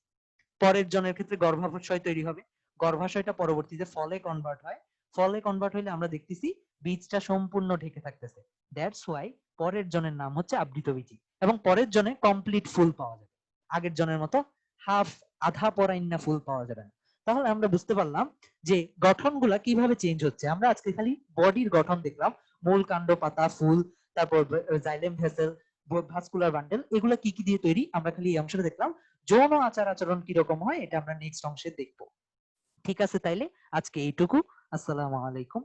পরের জনের ক্ষেত্রে গর্ভাশয় তৈরি হবে, গর্ভাশয়টা পরবর্তীতে ফলে কনভার্ট হয়, ফলে কনভার্ট হইলে আমরা দেখতেছি বীজটা সম্পূর্ণ ঢেকে থাকতেছে। দ্যাটস ওয়াই পরের জনের নাম হচ্ছে আবৃতবীজি, এবং পরের জনে কমপ্লিট ফুল পাওয়া যাবে, আগের জনের মতো হাফ, আধা পরাইন্না ফুল পাওয়া যাবে না। তাহলে আমরা বুঝতে পারলাম যে গঠনগুলা কিভাবে চেঞ্জ হচ্ছে। আমরা আজকে খালি বডির গঠন দেখলাম, মূল, কাণ্ড, পাতা, ফুল, তারপর জাইলেম ভেসেল, ভাস্কুলার বান্ডেল, এগুলা কি কি দিয়ে তৈরি আমরা খালি এই অংশটা দেখলাম। যৌন আচার আচরণ কিরকম হয় এটা আমরা নেক্সট অংশে দেখবো। ঠিক আছে, তাইলে আজকে এইটুকু। আসসালামু আলাইকুম।